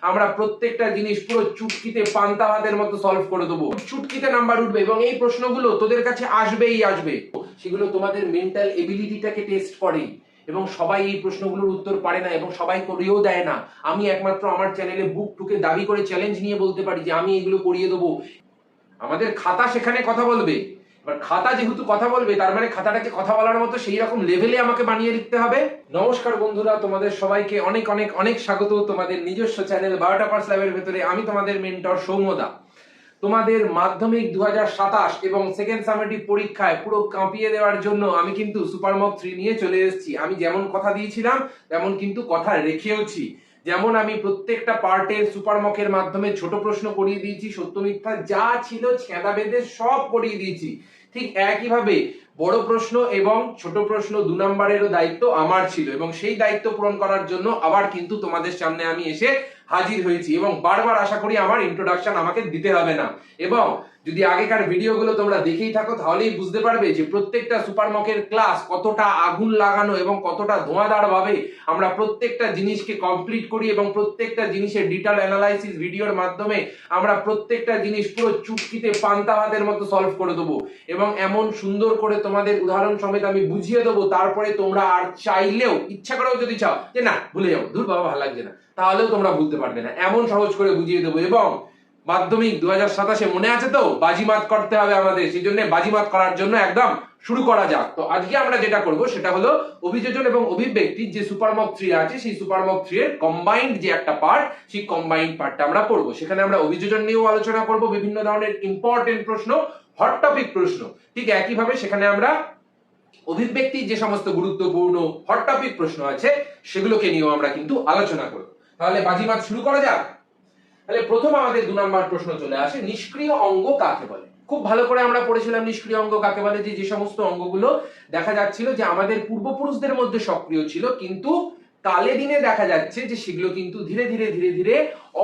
আমরা প্রত্যেকটা জিনিস পুরো চুটকিতে পান্তা ভাতের মতো সলভ করে দেবো। চুটকিতে নাম্বার উঠবে এবং এই প্রশ্নগুলো তোদের কাছে আসবেই আসবে। সেগুলো তোমাদের মেন্টাল এবিলিটিটাকে টেস্ট করে এবং সবাই এই প্রশ্নগুলোর উত্তর পারে না এবং সবাই করিয়েও দেয় না। আমি একমাত্র আমার চ্যানেলে বুক টুকে দাবি করে চ্যালেঞ্জ নিয়ে বলতে পারি যে আমি এগুলো করিয়ে দেবো। আমাদের খাতা সেখানে কথা বলবে। এবার খাতা যেহেতু কথা বলবে তার মানে খাতাটাকে কথা বলার মতো সেই রকম লেভেলে আমাকে বানিয়ে লিখতে হবে। নমস্কার বন্ধুরা, তোমাদের সবাইকে অনেক অনেক অনেক স্বাগত তোমাদের নিজস্ব চ্যানেল 12টা পার্স ল্যাবের ভেতরে। আমি তোমাদের মেন্টর সৌম্যদা। তোমাদের মাধ্যমিক 2027 এবং সেকেন্ড সামেটিভ পরীক্ষায় পুরো কাঁপিয়ে দেওয়ার জন্য আমি কিন্তু সুপার মক 3 নিয়ে চলে এসেছি। আমি যেমন কথা দিয়েছিলাম তেমন কিন্তু কথা রেখেওছি। যেমন আমি প্রত্যেকটা পার্টের সুপার মকের মাধ্যমে ছোট প্রশ্ন করিয়ে দিয়েছি, সত্য মিথ্যা যা ছিল ছেঁদা বেঁধে সব করিয়ে দিয়েছি। ঠিক একইভাবে বড় প্রশ্ন এবং ছোট প্রশ্ন 2 নম্বরেরও দায়িত্ব আমার ছিল এবং সেই দায়িত্ব পূরণ করার জন্য আবার কিন্তু তোমাদের সামনে আমি এসে হাজির হয়েছি এবং বারবার আশা করি আমার ইন্ট্রোডাকশন আমাকে দিতে হবে না। এবং যদি আগেকার ভিডিওগুলো তোমরা দেখেই থাকো তাহলেই বুঝতে পারবে যে প্রত্যেকটা সুপার মকের ক্লাস কতটা আগুন লাগানো এবং কতটা ধোঁয়াদার ভাবে আমরা প্রত্যেকটা জিনিসকে কমপ্লিট করি এবং প্রত্যেকটা জিনিসের ডিটেইল অ্যানালাইসিস ভিডিওর মাধ্যমে আমরা প্রত্যেকটা জিনিস পুরো চুটকিতে পান্তা ভাতের মতো সলভ করে দেবো এবং এমন সুন্দর করে তোমাদের উদাহরণ সমেত আমি বুঝিয়ে দেবো। তারপরে তোমরা আর চাইলেও ইচ্ছা করেও যদি চাও যে না ভুলে যাও, দূর বাবা ভালো লাগছে না, তাহলেও তোমরা ভুলতে পারবে না। এমন সহজ করে বুঝিয়ে দেবো। এবং মাধ্যমিক 2027 মনে আছে তো, বাজিমাত করতে হবে আমাদের, সেই জন্য বাজিমাত করার জন্য একদম শুরু করা যাক। তো আজকে আমরা যেটা করব সেটা হলো অভিযোজন এবং অভিব্যক্তির যে সুপার মক 3 আছে সেই সুপার মক 3 এর কম্বাইন্ড যে একটা পার্ট, সেই কম্বাইন্ড পার্টটা আমরা পড়বো। সেখানে আমরা অভিযোজন নিয়েও আলোচনা করব, বিভিন্ন ধরনের ইম্পর্টেন্ট প্রশ্ন, হট টপিক প্রশ্ন। ঠিক একইভাবে সেখানে আমরা অভিব্যক্তির যে সমস্ত গুরুত্বপূর্ণ হট টপিক প্রশ্ন আছে সেগুলোকে নিয়েও আমরা কিন্তু আলোচনা করব। তাহলে বাজিমাত শুরু করা যাক। তাহলে প্রথম আমাদের 2 নম্বর প্রশ্ন চলে আসে, নিষ্ক্রিয় অঙ্গ কাকে বলে। খুব ভালো করে আমরা পড়েছিলাম নিষ্ক্রিয় অঙ্গ কাকে বলে, যে সমস্ত অঙ্গগুলো দেখা যাচ্ছিল যে আমাদের পূর্বপুরুষদের মধ্যে সক্রিয় ছিল, কিন্তু কালে দিনে দেখা যাচ্ছে যে সেগুলো কিন্তু ধীরে ধীরে ধীরে ধীরে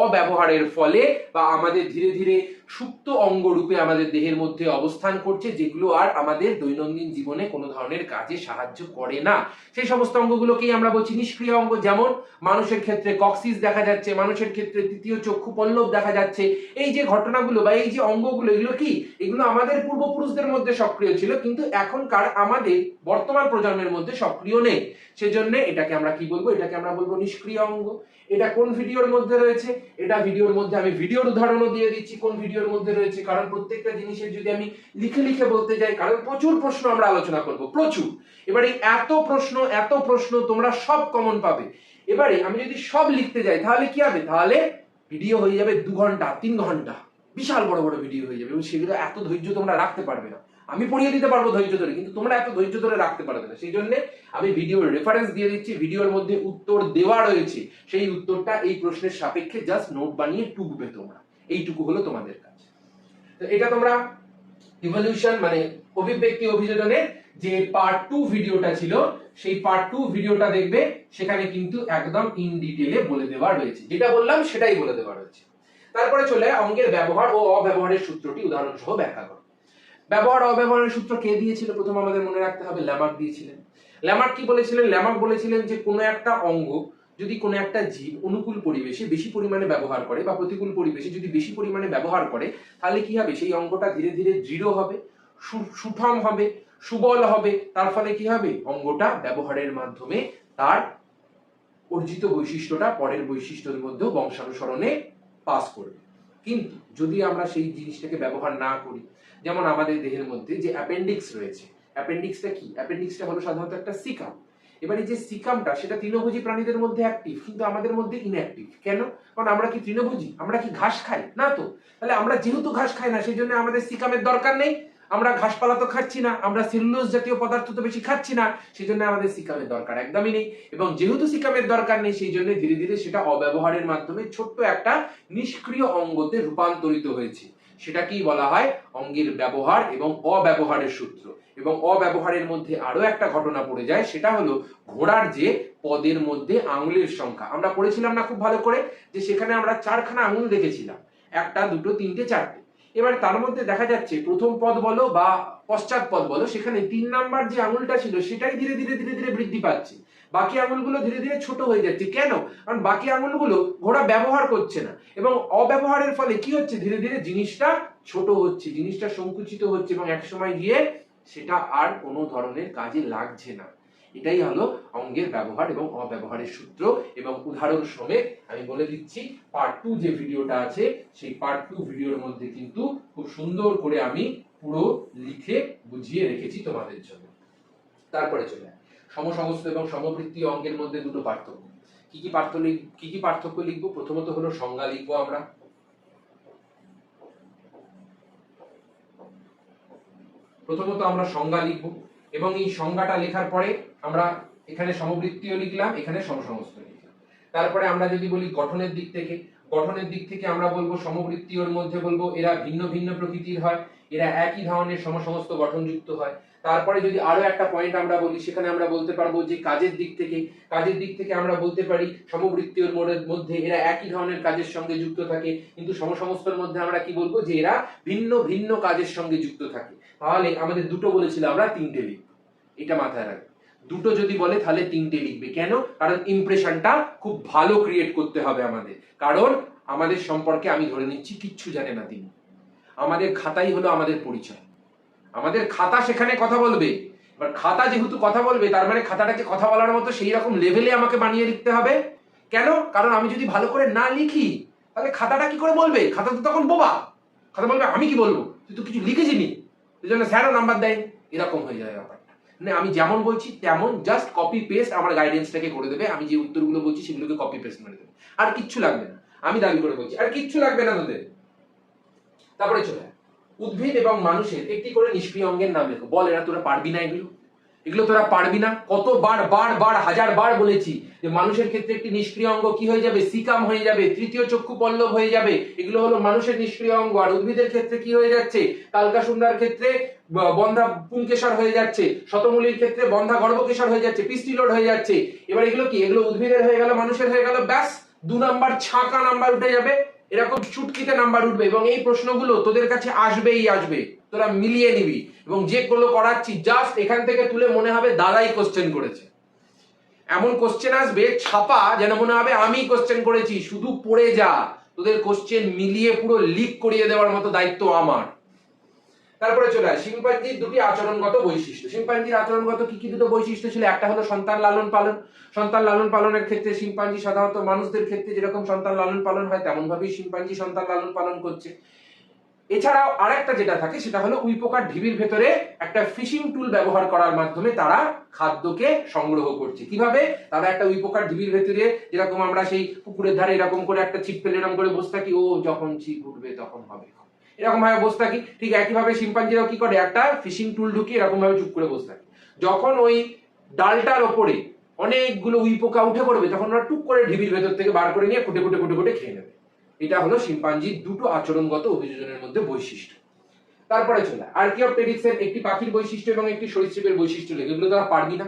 অব্যবহারের ফলে বা আমাদের ধীরে ধীরে সুপ্ত অঙ্গ রূপে আমাদের দেহের মধ্যে অবস্থান করছে, যেগুলো আর আমাদের দৈনন্দিন জীবনে কোনো ধরনের কাজে সাহায্য করে না। সেই সমস্ত অঙ্গগুলোকেই আমরা বলছি নিষ্ক্রিয় অঙ্গ। যেমন মানুষের ক্ষেত্রে কক্সিস দেখা যাচ্ছে, মানুষের ক্ষেত্রে তৃতীয় চক্ষু পল্লব দেখা যাচ্ছে। এই যে ঘটনাগুলো বা এই যে অঙ্গগুলো, এগুলো কি, এগুলো আমাদের পূর্বপুরুষদের মধ্যে সক্রিয় ছিল, কিন্তু এখনকার আমাদের বর্তমান প্রজন্মের মধ্যে সক্রিয় নেই। সেজন্য এটাকে আমরা কি বলবো, এটাকে আমরা বলবো নিষ্ক্রিয় অঙ্গ। এটা কোন ভিডিওর মধ্যে রয়েছে, এটা ভিডিওর মধ্যে আমি ভিডিওর উদাহরণও দিয়ে দিচ্ছি কোন ভিডিওর মধ্যে রয়েছে, কারণ প্রত্যেকটা জিনিসের যদি আমি লিখে লিখে বলতে যাই, কারণ প্রচুর প্রশ্ন আমরা আলোচনা করব, প্রচুর। এবারে এত প্রশ্ন তোমরা সব কমন পাবে। এবারে আমি যদি সব লিখতে যাই তাহলে কি হবে, তাহলে ভিডিও হয়ে যাবে 2 ঘন্টা 3 ঘন্টা, বিশাল বড় বড় ভিডিও হয়ে যাবে এবং সেগুলো এত ধৈর্য তোমরা রাখতে পারবে না। আমি পড়িয়ে দিতে পারবো ধৈর্য ধরে, কিন্তু তোমরা এত ধৈর্য ধরে রাখতে পারবে না। সেই জন্য আমি ভিডিওর রেফারেন্স দিয়ে দিচ্ছি, ভিডিওর মধ্যে উত্তর দেওয়া রয়েছে, সেই উত্তরটা এই প্রশ্নের সাপেক্ষে জাস্ট নোট বানিয়ে টুকবে তোমরা। এইটুকু হলো তোমাদের কাজ। তো এটা তোমরা ইভলিউশন মানে অভিব্যক্তি অভিযোজনের যে পার্ট 2 ভিডিওটা ছিল, সেই পার্ট 2 ভিডিওটা দেখবে, সেখানে কিন্তু একদম ইন ডিটেইলে বলে দেওয়া রয়েছে, যেটা বললাম সেটাই বলে দেওয়া রয়েছে। তারপরে চলে অঙ্গের ব্যবহার ও অব্যবহারের সূত্রটি উদাহরণ সহ ব্যাখ্যা করো। ব্যবহার অব্যবহারের সূত্র কে দিয়েছিল প্রথম আমাদের মনে রাখতে হবে, ল্যামার্ক দিয়েছিলেন। ল্যামার্ক কি বলেছিলেন, ল্যামার্ক বলেছিলেন যে কোনো একটা অঙ্গ যদি কোনো একটা জীব অনুকূল পরিবেশে বেশি পরিমাণে ব্যবহার করে বা প্রতিকূল পরিবেশে যদি বেশি পরিমাণে ব্যবহার করে, তাহলে কি হবে, সেই অঙ্গটা ধীরে ধীরে দৃঢ় হবে, সুঠাম হবে, সুবল হবে। তার ফলে কি হবে, অঙ্গটা ব্যবহারের মাধ্যমে তার অর্জিত বৈশিষ্ট্যটা পরের বৈশিষ্ট্যের মধ্যেও বংশানুসরণে পাস করবে। কিন্তু যদি আমরা সেই জিনিসটাকে ব্যবহার না করি, যেমন আমাদের দেহের মধ্যে যে অ্যাপেন্ডিক্স রয়েছে, অ্যাপেন্ডিক্সটা কি, অ্যাপেন্ডিক্সটা হলো সাধারণত একটা সিকাম। এবারে যে সিকামটা সেটা তৃণভোজী প্রাণীদের মধ্যে অ্যাক্টিভ, কিন্তু আমাদের মধ্যে ইনঅ্যাক্টিভ। কেন? কারণ আমরা কি তৃণভোজী? আমরা কি ঘাস খাই না তো? তাহলে আমরা যেহেতু ঘাস খাই না, সেই জন্য আমাদের সিকামের দরকার নেই। আমরা ঘাসপালা তো খাচ্ছি না, আমরা সেলুলোজ জাতীয় পদার্থ তো বেশি খাচ্ছি না, সেই জন্য আমাদের সিকামের দরকার একদমই নেই। এবং যেহেতু সিকামের দরকার নেই, সেই জন্য ধীরে ধীরে সেটা অব্যবহারের মাধ্যমে ছোট্ট একটা নিষ্ক্রিয় অঙ্গতে রূপান্তরিত হয়েছে। সেটাকেই বলা হয় অঙ্গের ব্যবহার এবং অব্যবহারের সূত্র। এবং অব্যবহারের মধ্যে আরো একটা ঘটনা পড়ে যায়, সেটা হলো ঘোড়ার যে পদের মধ্যে আঙুলের সংখ্যা। আমরা পড়েছিলাম না খুব ভালো করে, যে সেখানে আমরা 4খানা আঙুল দেখেছিলাম, 1, 2, 3, 4। এবার তার মধ্যে দেখা যাচ্ছে প্রথম পদ বলো বা পশ্চাৎ পদ বলো, সেখানে 3 নাম্বার যে আঙুলটা ছিল সেটাই ধীরে ধীরে ধীরে ধীরে বৃদ্ধি পাচ্ছে। বাকি আঙুলগুলো ধীরে ধীরে ছোট হয়ে যাচ্ছে। কেন? কারণ বাকি আঙুলগুলো ঘোড়া ব্যবহার করছে না, এবং অব্যবহারের ফলে কি হচ্ছে, ধীরে ধীরে জিনিসটা ছোট হচ্ছে, জিনিসটা সংকুচিত হচ্ছে, এবং একসময় গিয়ে সেটা আর কোনো ধরনের কাজে লাগছে না। এটাই হলো অঙ্গের ব্যবহার এবং অব্যবহারের সূত্র, এবং উদাহরণ সমেত আমি বলে দিচ্ছি। পার্ট 2 যে ভিডিওটা আছে, সেই পার্ট 2 ভিডিওর মধ্যে কিন্তু খুব সুন্দর করে আমি পুরো লিখে বুঝিয়ে রেখেছি তোমাদের জন্য। তারপরে চলে সমসমস্ত এবং সমবৃত্তি অঙ্গের মধ্যে দুটো পার্থক্য। কি কি পার্থক্য লিখবো? প্রথমত হলো সংজ্ঞা লিখবো আমরা। প্রথমত আমরা সংজ্ঞা লিখবো, এবং এই সংজ্ঞাটা লেখার পরে আমরা এখানে সমবৃত্তিও লিখলাম, এখানে সমসমস্ত লিখলাম। তারপরে আমরা যদি বলি গঠনের দিক থেকে আমরা বলবো সমবৃত্তির মধ্যে বলবো এরা ভিন্ন ভিন্ন প্রকৃতির হয়, এরা একই ধরনের সমসমস্ত গঠনযুক্ত হয়। তারপরে যদি আরো একটা পয়েন্ট আমরা বলি, সেখানে আমরা বলতে পারবো যে কাজের দিক থেকে আমরা বলতে পারি সমবৃত্তির মধ্যে এরা একই ধরনের কাজের সঙ্গে যুক্ত থাকে, কিন্তু সমসমস্তর মধ্যে আমরা কি বলবো, যে এরা ভিন্ন ভিন্ন কাজের সঙ্গে যুক্ত থাকে। তাহলে আমাদের দুটো বলেছিল, আমরা তিনটে লিখবো, এটা মাথায় রাখবে। দুটো যদি বলে তাহলে তিনটে লিখবে। কেন? কারণ ইমপ্রেশনটা খুব ভালো ক্রিয়েট করতে হবে আমাদের। কারণ আমাদের সম্পর্কে আমি ধরে নিচ্ছি কিচ্ছু জানে না তিনি, আমাদের খাতাই হলো আমাদের পরিচয়, আমাদের খাতা সেখানে কথা বলবে। এবার খাতা যেহেতু কথা বলবে, তার মানে খাতাটাকে কথা বলার মতো সেই রকম লেভেলে আমাকে বানিয়ে লিখতে হবে। কেন? কারণ আমি যদি ভালো করে না লিখি, তাহলে খাতাটা কি করে বলবে? খাতা তো তখন বোবা, খাতা বলবে আমি কি বলবো, তুই তো কিছু লিখেছিনি, এই জন্য স্যারও নাম্বার দেয়, এরকম হয়ে যায় ব্যাপারটা। মানে আমি যেমন বলছি তেমন জাস্ট কপি পেস্ট আমার গাইডেন্সটাকে করে দেবে, আমি যে উত্তরগুলো বলছি সেগুলোকে কপি পেস্ট করে দেবে, আর কিচ্ছু লাগবে না। আমি দাবি করে বলছি আর কিচ্ছু লাগবে না তোদের। তারপরে চলে উদ্ভিদ এবং মানুষের একটি করে নিষ্ক্রিয় অঙ্গের নাম লেখো। বল, এরা তোরা পারবি না? এগুলো তোরা পারবি না? কতবার হাজার বার বলেছি যে মানুষের ক্ষেত্রে একটি নিষ্ক্রিয় অঙ্গ কি হয়ে যাবে, সিকাম হয়ে যাবে, তৃতীয় চক্ষু পল্লব হয়ে যাবে। এগুলো হলো মানুষের নিষ্ক্রিয় অঙ্গ। আর উদ্ভিদের ক্ষেত্রে কি হয়ে যাচ্ছে, কালকাসুন্ডার ক্ষেত্রে বন্ধা পুংকেশর হয়ে যাচ্ছে, শতমূলীর ক্ষেত্রে বন্ধা গর্ভকেশর হয়ে যাচ্ছে, পিস্টিলোড হয়ে যাচ্ছে। এবার এগুলো কি, এগুলো উদ্ভিদের হয়ে গেল, মানুষের হয়ে গেল, ব্যাস 2 নাম্বার ছাকা নাম্বার উঠে যাবে। এরকম চুটকিতে নাম্বার উঠবে, এবং এই প্রশ্নগুলো তোদের কাছে আসবেই আসবে, তোরা মিলিয়ে নিবি। এবং যেগুলো করাচ্ছি জাস্ট এখান থেকে তুলে মনে হবে দাদাই কোশ্চেন করেছে, এমন কোশ্চেন আসবে ছাপা, যেন মনে হবে আমি কোশ্চেন করেছি। শুধু পড়ে যা, তোদের কোশ্চেন মিলিয়ে পুরো লিক করিয়ে দেওয়ার মতো দায়িত্ব আমার। তারপরে চলে আসে শিম্পাঞ্জির দুটি আচরণগত বৈশিষ্ট্য। শিম্পাঞ্জির আচরণগত কি কি দুটো বৈশিষ্ট্য ছিল? একটা হলো সন্তান লালন পালন। সন্তান লালন পালনের ক্ষেত্রে শিম্পাঞ্জি সাধারণত মানুষদের ক্ষেত্রে যেরকম সন্তান লালন পালন হয়, তেমন ভাবেই শিম্পাঞ্জি সন্তান লালন পালন করছে। এছাড়াও আরেকটা যেটা থাকে, সেটা হলো উইপোকার ঢিবির ভেতরে একটা ফিশিং টুল ব্যবহার করার মাধ্যমে তারা খাদ্যকে সংগ্রহ করছে। কিভাবে? তারা একটা উইপোকার ঢিবির ভেতরে, যেরকম আমরা সেই পুকুরের ধারে এরকম করে একটা ছিপ ফেলে এরকম করে বসে থাকি, ও যখন ছিপ উঠবে তখন হবে, এরকম ভাবে বসে থাকি। ঠিক একইভাবে শিম্পাঞ্জিরাও কি করে, একটা ফিশিং টুল ঢুকিয়ে এরকম ভাবে চুপ করে বসে থাকে। যখন ওই ডালটার ওপরে অনেকগুলো উইপোকা উঠে পড়বে, তখন ওরা টুক করে ঢিবির ভেতর থেকে বার করে নিয়ে খুঁটে খুঁটে খুঁটে খুঁটে খেয়ে নেবে। এটা হলো শিম্পাঞ্জির দুটো আচরণগত অভিযোজনের মধ্যে বৈশিষ্ট্য। তারপরে চলে আর্কিওপটেরিক্সের একটি পাখির বৈশিষ্ট্য এবং একটি সরীসৃপের বৈশিষ্ট্য লেগে। এগুলো তোরা পারবি না?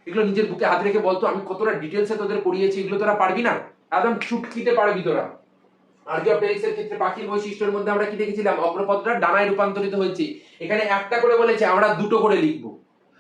এগুলো নিজের বুকে হাত রেখে বলতো, আমি কতটা ডিটেলসে তোদের পড়িয়েছি, এগুলো তোরা পারবি না? একদম চুটকিতে পারবি তোরা। আর্কিওপটেরিক্সের ক্ষেত্রে পাখির বৈশিষ্ট্যের মধ্যে আমরা কি দেখেছিলাম, অগ্রপদটা ডানায় রূপান্তরিত হয়েছে। এখানে একটা করে বলেছে, আমরা দুটো করে লিখবো।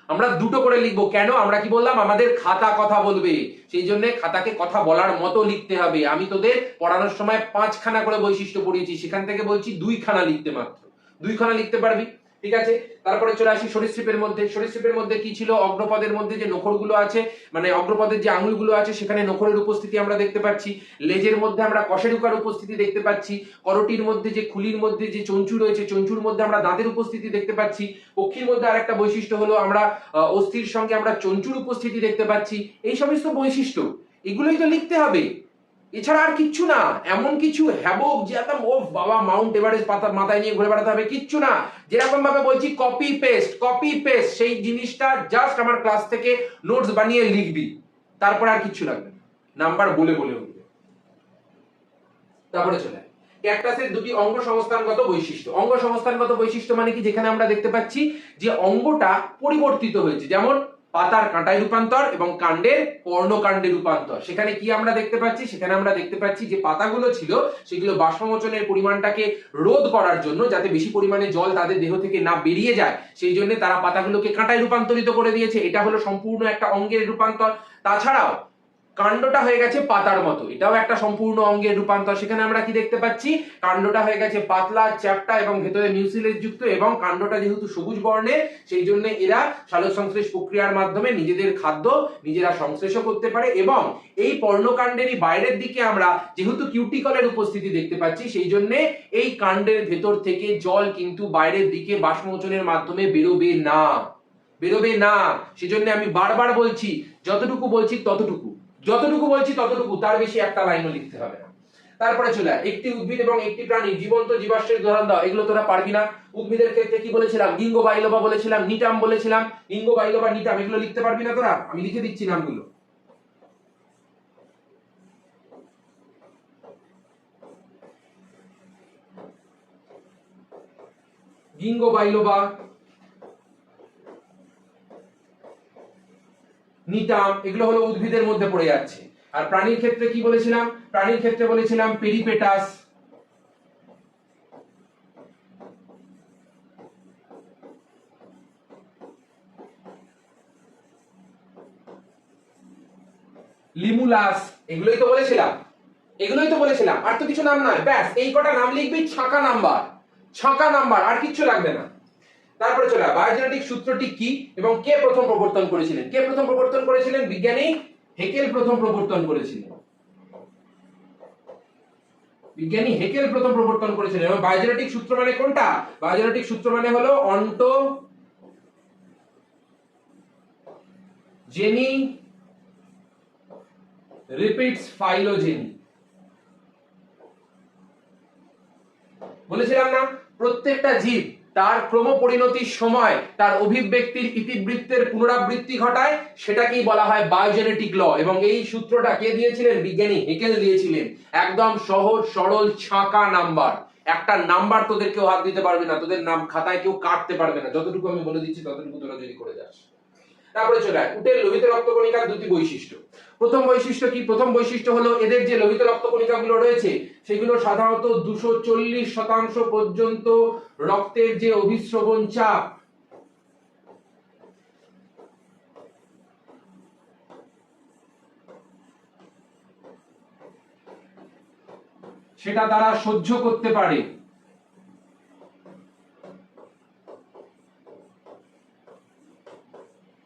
আমরা দুটো করে লিখবো। কেন? আমরা কি বললাম, আমাদের খাতা কথা বলবে, সেই জন্য খাতাকে কথা বলার মতো লিখতে হবে। আমি তোদের পড়ানোর সময় 5 খানা করে বৈশিষ্ট্য পড়িয়েছি, সেখান থেকে বলছি 2 খানা লিখতে, মাত্র 2 খানা লিখতে পারবি। ঠিক আছে। তারপরে চলে আসি সরীসৃপের মধ্যে। সরীসৃপের মধ্যে কি ছিল, অগ্রপদের মধ্যে যে নখরগুলো আছে, মানে অগ্রপদের যে আঙুলগুলো আছে, সেখানে নখরের উপস্থিতি আমরা দেখতে পাচ্ছি। লেজের মধ্যে আমরা কশেরুকার উপস্থিতি দেখতে পাচ্ছি। করটির মধ্যে যে খুলির মধ্যে যে চঞ্চু রয়েছে, চঞ্চুর মধ্যে আমরা দাঁতের উপস্থিতি দেখতে পাচ্ছি। পক্ষীর মধ্যে আরেকটা বৈশিষ্ট্য হলো, আমরা অস্থির সঙ্গে আমরা চঞ্চুর উপস্থিতি দেখতে পাচ্ছি। এই সমস্ত বৈশিষ্ট্য, এগুলোই তো লিখতে হবে, এছাড়া আর কিচ্ছু না। এমন কিছু হ্যাবক যে একদম ও বাবা মাউন্ট এভারেস্ট পাতা মাথায় নিয়ে ঘুরে বেড়াতে হবে, কিচ্ছু না। যেরকম ভাবে বলছি কপি পেস্ট, সেই জিনিসটা জাস্ট আমার ক্লাস থেকে নোটস বানিয়ে লিখবি, তারপর আর কিচ্ছু লাগবে না, নাম্বার বলে বলে উঠবে। তারপরে চলে ক্যাকটাসের দুটি অঙ্গ সংস্থানগত বৈশিষ্ট্য। অঙ্গ সংস্থানগত বৈশিষ্ট্য মানে কি, যেখানে আমরা দেখতে পাচ্ছি যে অঙ্গটা পরিবর্তিত হয়েছে, যেমন পাতার কাঁটায় রূপান্তর এবং কাণ্ডের পর্ণকাণ্ডে রূপান্তর। সেখানে কি আমরা দেখতে পাচ্ছি, সেখানে আমরা দেখতে পাচ্ছি যে পাতাগুলো ছিল, সেগুলো বাষ্পমোচনের পরিমাণটাকে রোধ করার জন্য, যাতে বেশি পরিমাণে জল তাদের দেহ থেকে না বেরিয়ে যায়, সেই জন্য তারা পাতাগুলোকে কাঁটায় রূপান্তরিত করে দিয়েছে। এটা হলো সম্পূর্ণ একটা অঙ্গের রূপান্তর। তাছাড়াও কাণ্ডটা হয়ে গেছে পাতার মতো, এটাও একটা সম্পূর্ণ অঙ্গের রূপান্তর। সেখানে আমরা কি দেখতে পাচ্ছি, কাণ্ডটা হয়ে গেছে পাতলা চ্যাপ্টা এবং ভেতরে মিউসিলেজ যুক্ত, এবং কাণ্ডটা যেহেতু সবুজ বর্ণের সেই জন্য এরা সালোকসংশ্লেষ প্রক্রিয়ার মাধ্যমে নিজেদের খাদ্য নিজেরা সংশ্লেষও করতে পারে। এবং এই পর্ণকাণ্ডেরই বাইরের দিকে আমরা যেহেতু কিউটিকলের উপস্থিতি দেখতে পাচ্ছি, সেই জন্য এই কাণ্ডের ভেতর থেকে জল কিন্তু বাইরের দিকে বাষ্পমোচনের মাধ্যমে বেরোবে না, বেরোবে না। সেজন্য আমি বারবার বলছি, যতটুকু বলছি ততটুকু, যতটুকু বলছি ততটুকু, তার বেশি একটা লাইনও লিখতে হবে না। তারপরে চলে একটি উদ্ভিদ এবং একটি প্রাণী জীবন্ত জীবাশ্মের উদাহরণ দাও। এগুলো তোরা পারবি না। উদ্ভিদের ক্ষেত্রে কি বলেছিলাম, গিঙ্গো বাইলোবা বলেছিলাম, নিটাম বলেছিলাম। গিঙ্গো বাইলোবা নিটাম এগুলো লিখতে পারবি না তোরা, আমি লিখে দিচ্ছি নামগুলো। গিঙ্গো বাইলোবা, নিটাম, এগুলো হলো উদ্ভিদের মধ্যে পড়ে যাচ্ছে। আর প্রাণীর ক্ষেত্রে কি বলেছিলাম, প্রাণীর ক্ষেত্রে বলেছিলাম পেরিপেটাস, লিমুলাস, এগুলোই তো বলেছিলাম, এগুলোই তো বলেছিলাম। আর তো কিছু নাম নয়, ব্যাস এই কটা নাম লিখবি, ছাঁকা নাম্বার, ছাঁকা নাম্বার, আর কিচ্ছু লাগবে না। তারপরে চলে বায়োজেনেটিক সূত্রটি কি এবং কে প্রথম প্রবর্তন করেছিলেন? কে প্রথম প্রবর্তন করেছিলেন? বিজ্ঞানী হেকেল প্রথম প্রবর্তন করেছিলেন, বিজ্ঞানী হেকেল প্রথম প্রবর্তন করেছিলেন। এবং বায়োজেনেটিক সূত্র মানে কোনটা? বায়োজেনেটিক সূত্র মানে হলো অন্টোজেনি রিপিটস ফাইলোজেনি। বলেছিলাম না, প্রত্যেকটা জীব তার ক্রমপরিণতির সময় তার অভিব্যক্তির ইতিবৃত্তের পুনরাবৃত্তি ঘটায়, সেটাকেই বলা হয় বায়োজেনেটিক ল। এবং এই সূত্রটা কে দিয়েছিলেন? বিজ্ঞানী হেকেল দিয়েছিলেন। একদম সহজ সরল ছাঁকা নাম্বার, একটা নাম্বার তোদের কেউ হাত দিতে পারবে না, তোদের নাম খাতায় কেউ কাটতে পারবে না, যতটুকু আমি বলে দিচ্ছি ততটুকু তোরা যদি করে যাস। তারপরে চলে উটের লোহিত রক্তকণিকার দুটি বৈশিষ্ট্য। প্রথম বৈশিষ্ট্য কি? প্রথম বৈশিষ্ট্য হলো এদের যে লোহিত রক্তকণিকাগুলো রয়েছে সেগুলো সাধারণত 240% পর্যন্ত রক্তের যে অভিস্রবণ চাপ সেটা তারা সহ্য করতে পারে।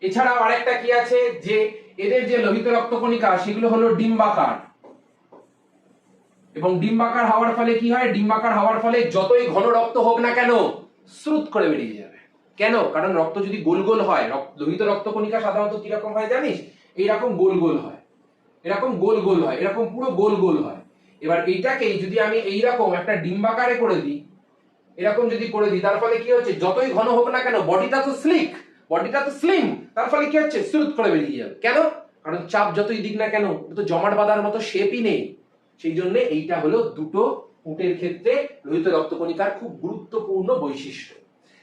এছাড়াও আরেকটা কি আছে, যে এদের যে লোহিত রক্তকণিকা সেগুলো হলো ডিম্বাকার, এবং ডিম্বাকার হওয়ার ফলে কি হয়? ডিম্বাকার হওয়ার ফলে যতই ঘন রক্ত হোক না কেন স্রুত করে বেরিয়ে যাবে। কেন? কারণ রক্ত যদি গোল গোল হয়, লোহিত রক্তকণিকা সাধারণত কিরকম হয় জানিস? এইরকম গোল গোল হয়, এরকম গোল গোল হয়, এরকম পুরো গোল গোল হয়। এবার এইটাকেই যদি আমি এইরকম একটা ডিম্বাকারে করে দিই, এরকম যদি করে দিই, তার ফলে কি হচ্ছে? যতই ঘন হোক না কেন, বডিটা তো স্লিক, বডিটা তো স্লিম, তার ফলে কি হচ্ছে? স্রুত করে বেরিয়ে যাবে। কেন? কারণ চাপ যতই দিক না কেন, তো জমাট বাঁধার মতো শেপই নেই। সেই জন্য এইটা হলো দুটো উটের ক্ষেত্রে লোহিত রক্তকণিকার খুব গুরুত্বপূর্ণ বৈশিষ্ট্য।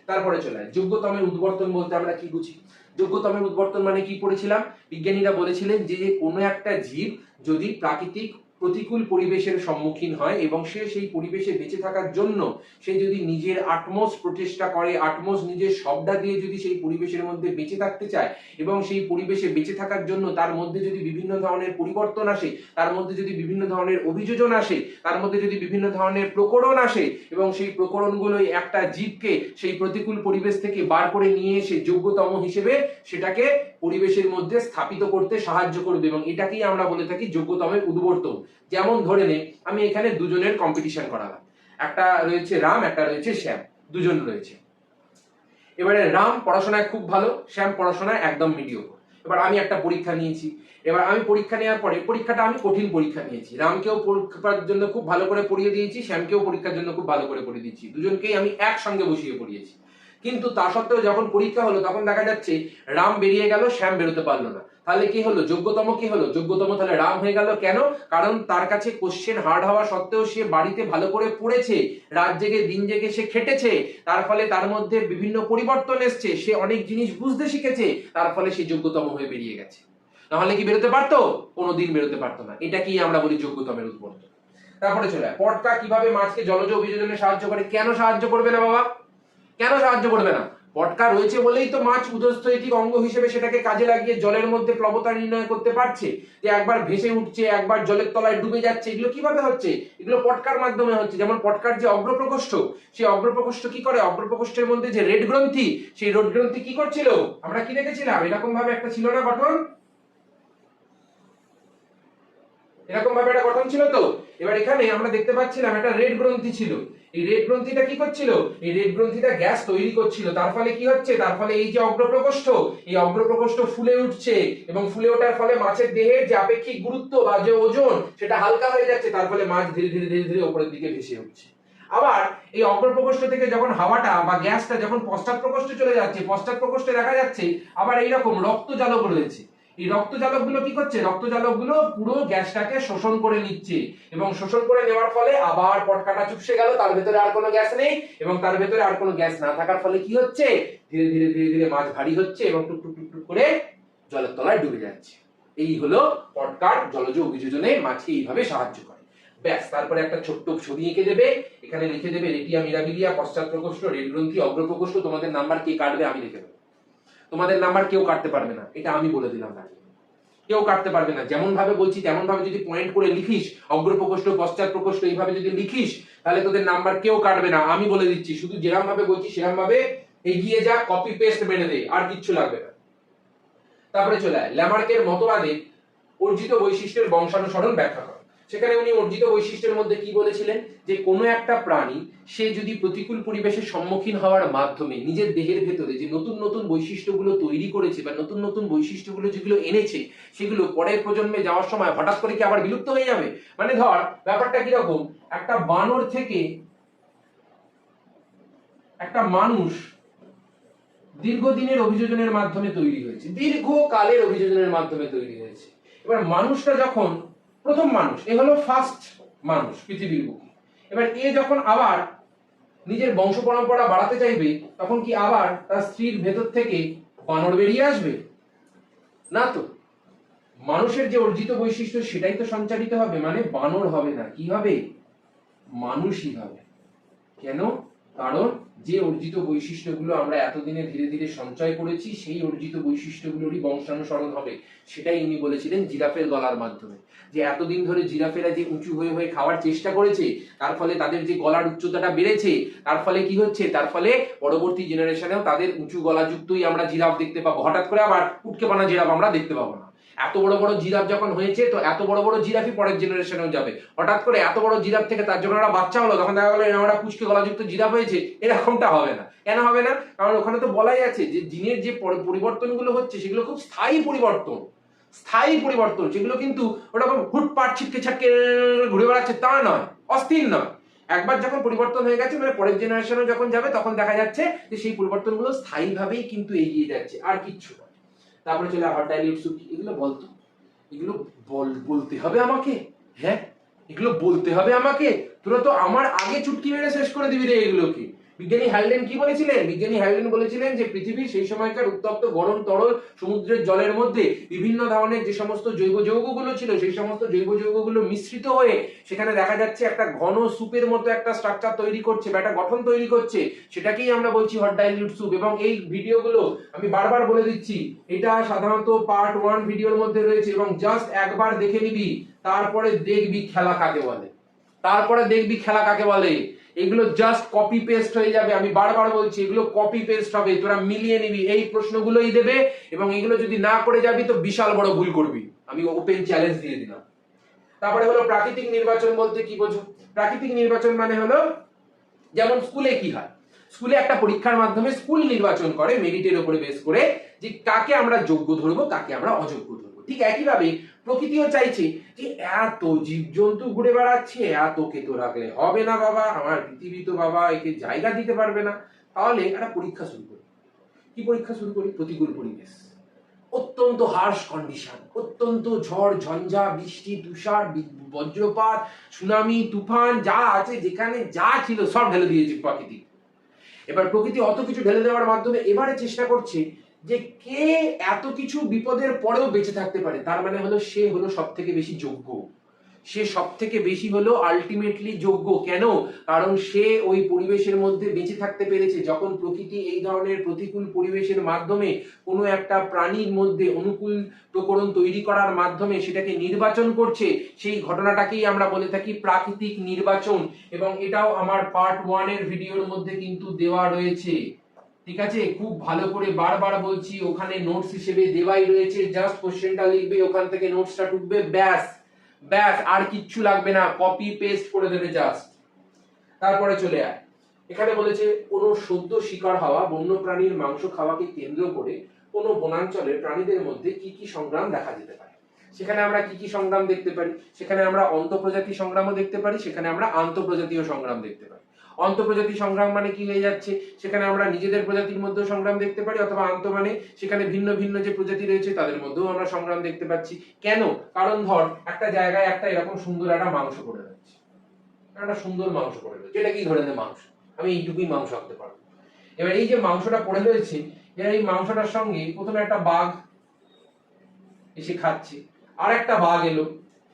তারপরে চলে যোগ্যতমের উদ্বর্তন বলতে আমরা কি বুঝি? যোগ্যতমের উদ্বর্তন মানে কি পড়েছিলাম? বিজ্ঞানীরা বলেছিলেন যে কোনো একটা জীব যদি প্রাকৃতিক প্রতিকূল পরিবেশের সম্মুখীন হয় এবং সে সেই পরিবেশে বেঁচে থাকার জন্য সে যদি নিজের আটমোস্ট প্রচেষ্টা করে, আটমোস্ট নিজের সবটা দিয়ে যদি সেই পরিবেশের মধ্যে বেঁচে থাকতে চায় এবং সেই পরিবেশে বেঁচে থাকার জন্য তার মধ্যে যদি বিভিন্ন ধরনের পরিবর্তন আসে, তার মধ্যে যদি বিভিন্ন ধরনের অভিযোজন আসে, তার মধ্যে যদি বিভিন্ন ধরনের প্রকরণ আসে এবং সেই প্রকরণগুলোই একটা জীবকে সেই প্রতিকূল পরিবেশ থেকে বার করে নিয়ে এসে যোগ্যতম হিসেবে সেটাকে পরিবেশের মধ্যে স্থাপিত করতে সাহায্য করবে, এবং এটাকেই আমরা বলে থাকি যোগ্যতমের উদ্বর্তন। যেমন ধরে নে আমি এখানে দুজনের কম্পিটিশন করালাম, একটা রয়েছে রাম, একটা রয়েছে শ্যাম, দুজন রয়েছে। এবারে রাম পড়াশোনায় খুব ভালো, শ্যাম পড়াশোনায় একদম মিডিওকর। এবার আমি একটা পরীক্ষা নিয়েছি, এবার আমি পরীক্ষা নেওয়ার পরে পরীক্ষাটা আমি কঠিন পরীক্ষা নিয়েছি, রামকেও পরীক্ষার জন্য খুব ভালো করে পড়িয়ে দিয়েছি, শ্যামকেও পরীক্ষার জন্য খুব ভালো করে পড়িয়ে দিয়েছি, দুজনকেই আমি একসঙ্গে বসিয়ে পড়িয়েছি। কিন্তু তা সত্ত্বেও যখন পরীক্ষা হলো তখন দেখা যাচ্ছে রাম বেরিয়ে গেল, শ্যাম বেরোতে পারলো না। তাহলে কি হলো? যোগ্যতম কি হলো? যোগ্যতম তাহলে রাম হয়ে গেল। কেন? কারণ তার কাছে কোশ্চেন হার্ড হওয়া সত্ত্বেও সে বাড়িতে ভালো করে পড়েছে, রাত জেগে দিন জেগে সে খেটেছে, তার ফলে তার মধ্যে বিভিন্ন পরিবর্তন এসছে, সে অনেক জিনিস বুঝতে শিখেছে, তার ফলে সে যোগ্যতম হয়ে বেরিয়ে গেছে। নাহলে কি বেরোতে পারতো? কোনোদিন বেরোতে পারতো না। এটা কি আমরা বলি যোগ্যতমের উদ্বর্তন। তারপরে চলে পটকা কিভাবে মাছকে জলজ অভিযোজনে সাহায্য করে? কেন সাহায্য করবে না বাবা? কেন সাহায্য করবে না? পটকা রয়েছে বলেই তো মাছ উদস্থৈতিক অঙ্গ হিসেবে সেটাকে কাজে লাগিয়ে জলের মধ্যে প্লবতা নির্ণয় করতে পারছে, যে একবার ভেসে উঠছে, একবার জলের তলায় ডুবে যাচ্ছে। এগুলো কিভাবে হচ্ছে? এগুলো পটকার মাধ্যমে হচ্ছে। যেমন পটকার যে অগ্রপ্রকোষ্ঠ, সেই অগ্রপ্রকোষ্ঠ কি করে? অগ্রপ্রকোষ্ঠের মধ্যে যে রেড গ্রন্থি, সেই রেড গ্রন্থি কি করছিল? আমরা কি দেখেছিলাম? এরকম ভাবে একটা ছিল না গঠন? এরকম ভাবে একটা গঠন ছিল তো। এবার এখানে আমরা দেখতে পাচ্ছিলাম একটা রেড গ্রন্থি ছিল। এই রেড গ্রন্থিটা কি করছিল? এই রেড গ্রন্থিটা গ্যাস তৈরি করছিল। তার ফলে কি হচ্ছে? তার ফলে এই যে অগ্রপ্রকোষ্ঠ, এই অগ্রপ্রকোষ্ঠ ফুলে উঠছে, এবং ফুলে ওঠার ফলে মাছের দেহের যে আপেক্ষিক গুরুত্ব বা যে ওজন, সেটা হালকা হয়ে যাচ্ছে। তার ফলে মাছ ধীরে ধীরে ধীরে ধীরে উপরের দিকে ভেসে উঠছে। আবার এই অগ্রপ্রকোষ্ঠ থেকে যখন হাওয়াটা বা গ্যাসটা যখন পশ্চাৎ প্রকোষ্ঠে চলে যাচ্ছে, পশ্চাৎ প্রকোষ্ঠে দেখা যাচ্ছে আবার এইরকম রক্তজালক রয়েছে। এই রক্তজালকগুলো কি করছে? রক্তজালকগুলো পুরো গ্যাসটাকে শোষণ করে নিচ্ছে, এবং শোষণ করে নেওয়ার ফলে আবার পটকাটা চুপসে গেল, তার ভেতরে আর কোনো গ্যাস নেই, এবং তার ভেতরে আর কোনো গ্যাস না থাকার ফলে কি হচ্ছে? ধীরে ধীরে ধীরে ধীরে মাছ ভারী হচ্ছে এবং টুক টুক টুক টুক করে জলের তলায় ডুবে যাচ্ছে। এই হলো পটকার জলজ অভিযোজনে মাছকে এইভাবে সাহায্য করে। ব্যাস, তারপরে একটা ছোট্ট ছবি এঁকে দেবে, এখানে লিখে দেবে রেটিয়া মিরাবিলিয়া, পশ্চাৎ প্রকোষ্ঠ, রেড গ্রন্থি, অগ্রপ্রকোষ্ঠ। তোমাদের নাম্বার কে কাটবে আমি লিখে দেবো। তোমাদের নাম্বার কেউ কাটতে পারবে না, এটা আমি বলে দিলাম না, কেউ কাটতে পারবে না। যেমন ভাবে বলছি তেমন ভাবে যদি পয়েন্ট করে লিখিস, অগ্রপ্রকোষ্ঠ, পশ্চাৎ প্রকোষ্ঠ এইভাবে যদি লিখিস, তাহলে তোদের নাম্বার কেউ কাটবে না, আমি বলে দিচ্ছি। শুধু যেরকম ভাবে বলছি সেরকম ভাবে এগিয়ে যা, কপি পেস্ট মেনে দে, আর কিচ্ছু লাগবে না। তারপরে চলে আয় ল্যামার্কের মতবাদে অর্জিত বৈশিষ্ট্যের বংশানুসরণ ব্যাখ্যা করা। সেখানে উনি অর্জিত বৈশিষ্ট্যের মধ্যে কি বলেছিলেন? যে কোনো একটা প্রাণী সে যদি প্রতিকূল পরিবেশের সম্মুখীন হওয়ার মাধ্যমে নিজের দেহের ভেতরে যে নতুন নতুন বৈশিষ্ট্যগুলো তৈরি করেছে বা নতুন নতুন বৈশিষ্ট্যগুলো যেগুলো এনেছে, সেগুলো পরের প্রজন্মে যাওয়ার সময় হঠাৎ করে কি আবার বিলুপ্ত হয়ে যাবে? মানে ধর ব্যাপারটা কিরকম, একটা বানর থেকে একটা মানুষ দীর্ঘদিনের অভিযোজনের মাধ্যমে তৈরি হয়েছে, দীর্ঘকালের অভিযোজনের মাধ্যমে তৈরি হয়েছে। এবার মানুষটা যখন প্রথম মানুষ, এ হলো ফার্স্ট মানুষ পৃথিবীর বুকে, এবার এ যখন আবার নিজের বংশ পরম্পরা বাড়াতে চাইবে, তখন কি আবার তার স্ত্রীর ভেতর থেকে বানর বেরিয়ে আসবে? না তো। মানুষের যে অর্জিত বৈশিষ্ট্য সেটাই তো সঞ্চারিত হবে, মানে বানর হবে না, কি হবে? মানুষই হবে। কেন? কারণ যে অর্জিত বৈশিষ্ট্যগুলো আমরা এতদিনে ধীরে ধীরে সঞ্চয় করেছি, সেই অর্জিত বৈশিষ্ট্যগুলোরই বংশানুসরণ হবে। সেটাই উনি বলেছিলেন জিরাফের গলার মাধ্যমে, যে এতদিন ধরে জিরাফেরা যে উঁচু হয়ে হয়ে খাওয়ার চেষ্টা করেছে, তার ফলে তাদের যে গলার উচ্চতাটা বেড়েছে, তার ফলে কি হচ্ছে? তার ফলে পরবর্তী জেনারেশনেও তাদের উঁচু গলাযুক্তই আমরা জিরাফ দেখতে পাবো। হঠাৎ করে আবার উটকে বানা জিরাফ আমরা দেখতে পাবো না। এত বড় বড় জিরাফ যখন হয়েছে, তো এত বড় বড় জিরাফই পরের জেনারেশনেও যাবে। হঠাৎ করে এত বড় জিরাফ থেকে তার জন্য একটা বাচ্চা হলো, তখন দেখা গেলো আমরা পুচকে গলাযুক্ত জিরাফ হয়েছে, এরকমটা হবে না। কেন হবে না? কারণ ওখানে তো বলাই আছে যে জিনের যে পরিবর্তনগুলো হচ্ছে সেগুলো খুব স্থায়ী পরিবর্তন, স্থায়ী পরিবর্তন। সেগুলো কিন্তু ওরকম হুটপাট ছিটকে ছাটকে ঘুরে বেড়াচ্ছে তা নয়, অস্থির নয়। একবার যখন পরিবর্তন হয়ে গেছে, মানে পরের জেনারেশনে যখন যাবে, তখন দেখা যাচ্ছে যে সেই পরিবর্তনগুলো স্থায়ীভাবেই কিন্তু এগিয়ে যাচ্ছে, আর কিচ্ছু নয়। তারপরে চলে হট ডাইলিউট স্যুপ। এগুলো বলতো, এগুলো বলতে হবে আমাকে? হ্যাঁ, এগুলো বলতে হবে আমাকে? তোরা তো আমার আগে চুটকি মেরে শেষ করে দিবি রে এগুলোকে। বিজ্ঞানী হ্যালডেন কি বলেছিলেন? বিজ্ঞানী হ্যালডেন বলেছিলেন যে পৃথিবীর সেই সময়কার উত্তপ্ত গরম তরল সমুদ্রের জলের মধ্যে বিভিন্ন ধরনের যে সমস্ত জৈব যৌগগুলো ছিল, সেই সমস্ত জৈব যৌগগুলো মিশ্রিত হয়ে সেখানে দেখা যাচ্ছে একটা ঘন সুপের মতো একটা স্ট্রাকচার তৈরি করছে বা একটা গঠন তৈরি করছে। সেটাকেই আমরা বলছি হট ডাইলিউট স্যুপ। এবং এই ভিডিওগুলো আমি বারবার বলে দিচ্ছি, এটা সাধারণত পার্ট 1 ভিডিওর মধ্যে রয়েছে, এবং জাস্ট একবার দেখে নিবি, তারপরে দেখবি খেলা কাকে বলে, তারপরে দেখবি খেলা কাকে বলে। এগুলো জাস্ট কপি পেস্ট হয়ে যাবে, আমি বারবার বলছি, এগুলো কপি পেস্ট হবে, তোরা মিলিয়ে নিবি, এই প্রশ্নগুলোই দেবে, এবং এগুলো যদি না করে যাবি তো বিশাল বড় ভুল করবি, আমি ওপেন চ্যালেঞ্জ দিয়ে দিলাম। তারপরে হলো প্রাকৃতিক নির্বাচন বলতে কি বোঝো? প্রাকৃতিক নির্বাচন মানে হলো, যেমন স্কুলে কি হয়, স্কুলে একটা পরীক্ষার মাধ্যমে স্কুল নির্বাচন করে মেরিটের উপরে বেস করে, যে কাকে আমরা যোগ্য ধরবো, কাকে আমরা অযোগ্য ধরবো। ঠিক একইভাবে প্রকৃতিও চাইছে যে এত জীবজন্তু ঘুরে বেড়াচ্ছে, এতকে তো রাখলে হবে না বাবা, আমার পৃথিবী তো বাবা একে জায়গা দিতে পারবে না, তাহলে একটা পরীক্ষা শুরু করি। কি পরীক্ষা শুরু করি? প্রতিকূল পরিবেশ, অত্যন্ত হার্শ কন্ডিশন, অত্যন্ত ঝড় ঝঞ্ঝা, বৃষ্টি, তুষার, বজ্রপাত, সুনামি, তুফান, যা আছে যেখানে যা ছিল সব ঢেলে দিয়েছে প্রকৃতি। এবার প্রকৃতি অত কিছু ঢেলে দেওয়ার মাধ্যমে এবারে চেষ্টা করছে যে কে এত কিছু বিপদের পরেও বেঁচে থাকতে পারে, তার মানে হলো সে হলো সব থেকে বেশি যোগ্য, সে সব থেকে বেশি হলো আলটিমেটলি যোগ্য। কেন? কারণ সে ওই পরিবেশের মধ্যে বেঁচে থাকতে পেরেছে। যখন প্রকৃতি এই ধরনের প্রতিকূল পরিবেশের মাধ্যমে কোনো একটা প্রাণীর মধ্যে অনুকূল প্রকরণ তৈরি করার মাধ্যমে সেটাকে নির্বাচন করছে, সেই ঘটনাটাকেই আমরা বলে থাকি প্রাকৃতিক নির্বাচন। এবং এটাও আমার পার্ট 1 এর ভিডিওর মধ্যে কিন্তু দেওয়া রয়েছে। ঠিক আছে, খুব ভালো করে বারবার বলছি, ওখানে নোটস হিসেবে দেওয়াই রয়েছে। জাস্ট কোশ্চেনটা লিখবে, ওখান থেকে নোটসটা ঢুকবে, ব্যাস ব্যাস, আর কিচ্ছু লাগবে না, কপি পেস্ট করে দেবে জাস্ট। তারপরে চলে আয়, এখানে বলেছে কোন সদ্য শিকার হওয়া বন্যপ্রাণীর মাংস খাওয়াকে কেন্দ্র করে কোন বনাঞ্চলের প্রাণীদের মধ্যে কি কি সংগ্রাম দেখা যেতে পারে। সেখানে আমরা কি কি সংগ্রাম দেখতে পারি? সেখানে আমরা অন্তঃপ্রজাতি সংগ্রামও দেখতে পারি, সেখানে আমরা আন্তঃপ্রজাতীয় সংগ্রাম দেখতে পারি। অন্তঃপ্রজাতি সংগ্রাম মানে কি হয়ে যাচ্ছে, সেখানে আমরা নিজেদের প্রজাতির মধ্যেও সংগ্রাম দেখতে পারি, অথবা আন্ত মানে সেখানে ভিন্ন ভিন্ন যে প্রজাতি রয়েছে তাদের মধ্যেও আমরা সংগ্রাম দেখতে পাচ্ছি। কেন? কারণ ধর একটা জায়গায় একটা এরকম সুন্দর একটা মাংস পড়ে রয়েছে, একটা সুন্দর মাংস পড়ে রয়েছে, এটা কি ধরনের মাংস, আমি এইটুকুই মাংস আনতে পারবো। এবার এই যে মাংসটা পড়ে রয়েছে, এই মাংসটার সঙ্গে প্রথমে একটা বাঘ এসে খাচ্ছে, আর একটা বাঘ এলো,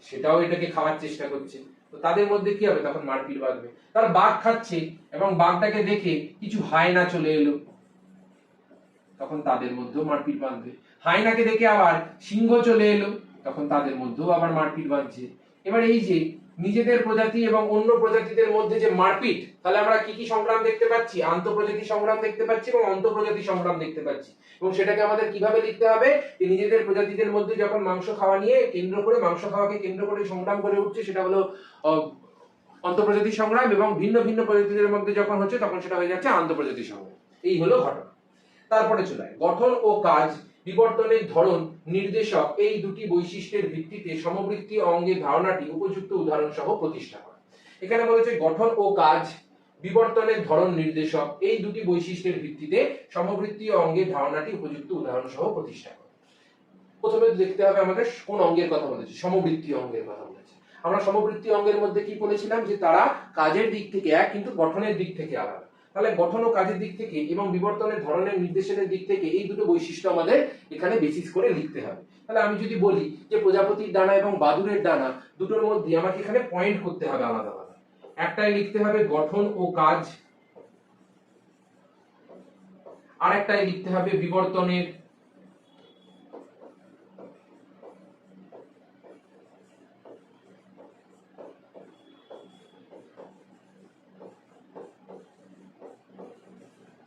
সেটাও এটাকে খাওয়ার চেষ্টা করছে। তো তাদের মধ্যে কি হবে? তখন মারপিট বাঁধবে। তার বাঘ খাচ্ছে এবং বাঘটাকে দেখে কিছু হায়না চলে এলো, তখন তাদের মধ্যেও মারপিট বাঁধবে। হায়নাকে দেখে আবার সিংহ চলে এলো, তখন তাদের মধ্যেও আবার মারপিট বাঁধছে। এবার এই যে নিজেদের প্রজাতি এবং অন্য প্রজাতিদের মধ্যে যে মারপিট, তাহলে আমরা কি কি সংগ্রাম দেখতে পাচ্ছি? আন্তঃপ্রজাতি সংগ্রাম দেখতে পাচ্ছি এবং অন্তঃপ্রজাতি সংগ্রাম দেখতে পাচ্ছি। এবং সেটাকে আমাদের কিভাবে লিখতে হবে? যে নিজেদের প্রজাতিদের মধ্যে যখন মাংস খাওয়া নিয়ে কেন্দ্র করে, মাংস খাওয়াকে কেন্দ্র করে সংগ্রাম করে উঠছে, সেটা হলো অন্তঃপ্রজাতি সংগ্রাম, এবং ভিন্ন ভিন্ন প্রজাতিদের মধ্যে যখন হচ্ছে তখন সেটা হয়ে যাচ্ছে আন্তঃপ্রজাতি সংগ্রাম। এই হলো ঘটনা। তারপরে চলে গঠন ও কাজ, বিবর্তনের ধরন, নির্দেশক, এই দুটি বৈশিষ্ট্যের ভিত্তিতে সমবৃত্তীয় অঙ্গের ধারণাটি উপযুক্ত উদাহরণ সহ প্রতিষ্ঠা করা। এখানে বলেছে গঠন ও কাজ, বিবর্তনের ধরন, নির্দেশক, এই দুটি বৈশিষ্ট্যের ভিত্তিতে সমবৃত্তীয় অঙ্গের ধারণাটি উপযুক্ত উদাহরণ সহ প্রতিষ্ঠা করা। প্রথমে দেখতে হবে আমাদের কোন অঙ্গের কথা বলেছে, সমবৃত্তীয় অঙ্গের কথা বলেছে। আমরা সমবৃত্তীয় অঙ্গের মধ্যে কি বলেছিলাম? যে তারা কাজের দিক থেকে এক, কিন্তু গঠনের দিক থেকে আলাদা। তাহলে গঠন ও কাজের দিক থেকে এবং বিবর্তনের ধরনের, নির্দেশনের দিক থেকে এই দুটো বৈশিষ্ট্য আমাদের এখানে বেসিস করে লিখতে হবে। তাহলে আমি যদি বলি যে প্রজাপতির ডানা এবং বাদুড়ের ডানা দুটোর মধ্যে আমাকে এখানে পয়েন্ট করতে হবে আলাদা আলাদা। একটাই লিখতে হবে গঠন ও কাজ, আর একটাই লিখতে হবে বিবর্তনের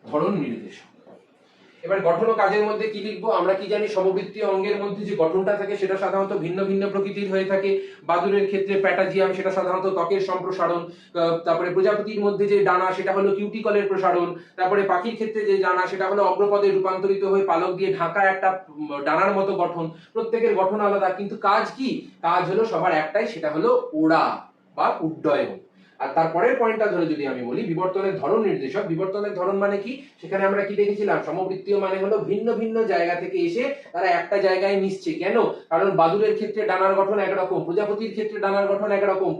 ধরন, নির্দেশক। এবার গঠন ও কাজের মধ্যে কি লিখবো? আমরা কি জানি সমবৃত্তীয় অঙ্গের মধ্যে যে গঠনটা থাকে সেটা সাধারণত ভিন্ন ভিন্ন প্রকৃতির হয়ে থাকে। বাদুড়ের ক্ষেত্রে প্যাটাজিয়াম, সেটা সাধারণত ত্বকের সম্প্রসারণ। তারপরে প্রজাপতির মধ্যে যে ডানা সেটা হলো কিউটিকলের প্রসারণ। তারপরে পাখির ক্ষেত্রে যে ডানা সেটা হলো অগ্রপদে রূপান্তরিত হয়ে পালক দিয়ে ঢাকা একটা ডানার মতো গঠন। প্রত্যেকের গঠন আলাদা, কিন্তু কাজ কি? কাজ হলো সবার একটাই, সেটা হলো ওড়া বা উড্ডয়ন। আর তারপরের পয়েন্টটা ধরে যদি আমি বলি বিবর্তনের ধরন, নির্দেশক। বিবর্তনের ধরন মানে কি? সেখানে আমরা কি দেখেছিলাম? সমবৃত্তীয় মানে হলো ভিন্ন ভিন্ন জায়গা থেকে এসে তারা একটা জায়গায় মিশছে। কেন? কারণ বাদুড়ের ক্ষেত্রে ডানার গঠন একরকম, প্রজাপতির ক্ষেত্রে ডানার গঠন একরকম,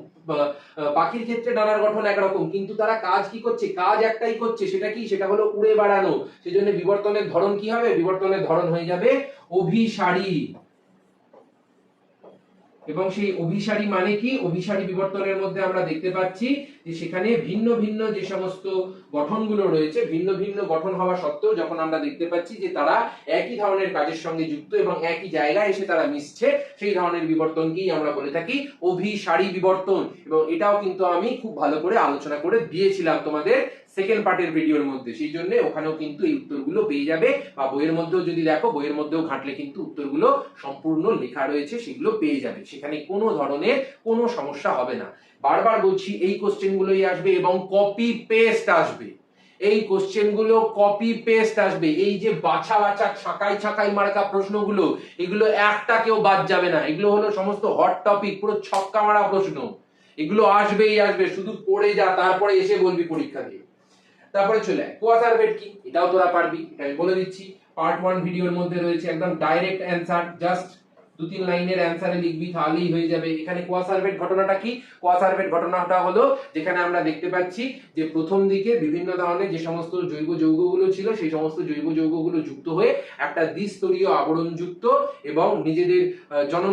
পাখির ক্ষেত্রে ডানার গঠন একরকম, কিন্তু তারা কাজ কি করছে? কাজ একটাই করছে, সেটা কি? সেটা হলো উড়ে বেড়ানো। সেজন্য বিবর্তনের ধরন কি হবে? বিবর্তনের ধরন হয়ে যাবে অভিসারী। এবং সেই অভিসারী মানে কি? অভিসারী বিবর্তনের মধ্যে আমরা দেখতে পাচ্ছি যে সেখানে ভিন্ন ভিন্ন যে সমস্ত গঠনগুলো রয়েছে, ভিন্ন ভিন্ন গঠন হওয়া সত্ত্বেও যখন আমরা দেখতে পাচ্ছি যে তারা একই ধরনের কাজের সঙ্গে যুক্ত এবং একই জায়গায় এসে তারা মিশছে, সেই ধরনের বিবর্তনকেই আমরা বলে থাকি অভিসারী বিবর্তন। এবং এটাও কিন্তু আমি খুব ভালো করে আলোচনা করে দিয়েছিলাম তোমাদের সেকেন্ড পার্টের ভিডিওর মধ্যে, সেই জন্য ওখানেও কিন্তু এই উত্তরগুলো পেয়ে যাবে, বা বইয়ের মধ্যেও যদি দেখো, বইয়ের মধ্যেও ঘাটলে কিন্তু উত্তরগুলো সম্পূর্ণ লেখা রয়েছে, সেগুলো পেয়ে যাবে। সেখানে কোনো ধরনের কোনো সমস্যা হবে না। বারবার বলছি এই কোশ্চেনগুলোই আসবে এবং কপি পেস্ট আসবে। এই কোশ্চেনগুলো কপি পেস্ট আসবে। এই যে বাছা বাছা ছাকাই ছাকাই মার্কা প্রশ্নগুলো, এগুলো একটা কেউ বাদ যাবে না। এগুলো হলো সমস্ত হট টপিক, পুরো ছক্কা মারা প্রশ্ন। এগুলো আসবেই আসবে, শুধু পড়ে যা, তারপরে এসে বলবি পরীক্ষা দিয়ে। তারপরে চলে আয় কোয়াসারভেট কি, এটাও তোরা পারবি, এটা আমি বলে দিচ্ছি। পার্ট 1 ভিডিওর মধ্যে রয়েছে একদম ডাইরেক্ট অ্যানসার, জাস্ট 2-3 লাইনের অ্যানসারে লিখবি, তাহলেই হয়ে যাবে। এখানে কোয়াসার্ভেট ঘটনাটা কি? কোয়াসার্ভেট ঘটনাটা হলো যেখানে আমরা দেখতে পাচ্ছি যে প্রথম দিকে বিভিন্ন ধরনের যে সমস্ত জৈব যৌগগুলো ছিল সেই সমস্ত জৈব যৌগগুলো যুক্ত হয়ে একটা দ্বিস্তরীয় আবরণযুক্ত এবং নিজেদের জনন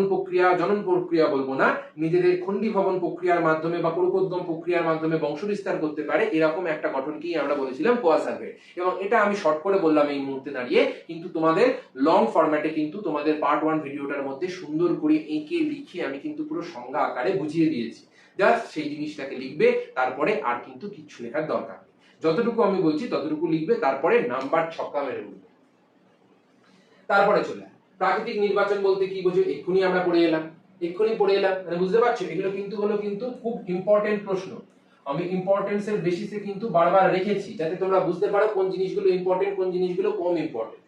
প্রক্রিয়া বলবো না, নিজেদের খণ্ডীভবন প্রক্রিয়ার মাধ্যমে বা পরিপোদ্গম প্রক্রিয়ার মাধ্যমে বংশ বিস্তার করতে পারে, এরকম একটা গঠনকেই আমরা বলেছিলাম কোয়াসার্ভেট। এবং এটা আমি শর্ট করে বললাম এই মুহূর্তে দাঁড়িয়ে, কিন্তু তোমাদের লং ফরম্যাটে কিন্তু তোমাদের পার্ট 1 ভিডিওটার মধ্যে সুন্দর করে এঁকে লিখে আমি কিন্তু পুরো সংজ্ঞা আকারে বুঝিয়ে দিয়েছি। জাস্ট সেই জিনিসটাকে লিখবে, তারপরে আর কিন্তু কিচ্ছু লেখার দরকার নেই। যতটুকু আমি বলছি ততটুকু লিখবে, তারপরে নাম্বার ছক্কা মেরে উঠবে। তারপরে চলে প্রাকৃতিক নির্বাচন বলতে কি বোঝো, এক্ষুনি আমরা পড়ে এলাম, মানে বুঝতে পারছো? এগুলো কিন্তু খুব ইম্পর্টেন্ট প্রশ্ন। আমি ইম্পর্টেন্সের বেসিসে কিন্তু বারবার রেখেছি যাতে তোমরা বুঝতে পারো কোন জিনিসগুলো ইম্পর্টেন্ট, কোন জিনিসগুলো কম ইম্পর্টেন্ট।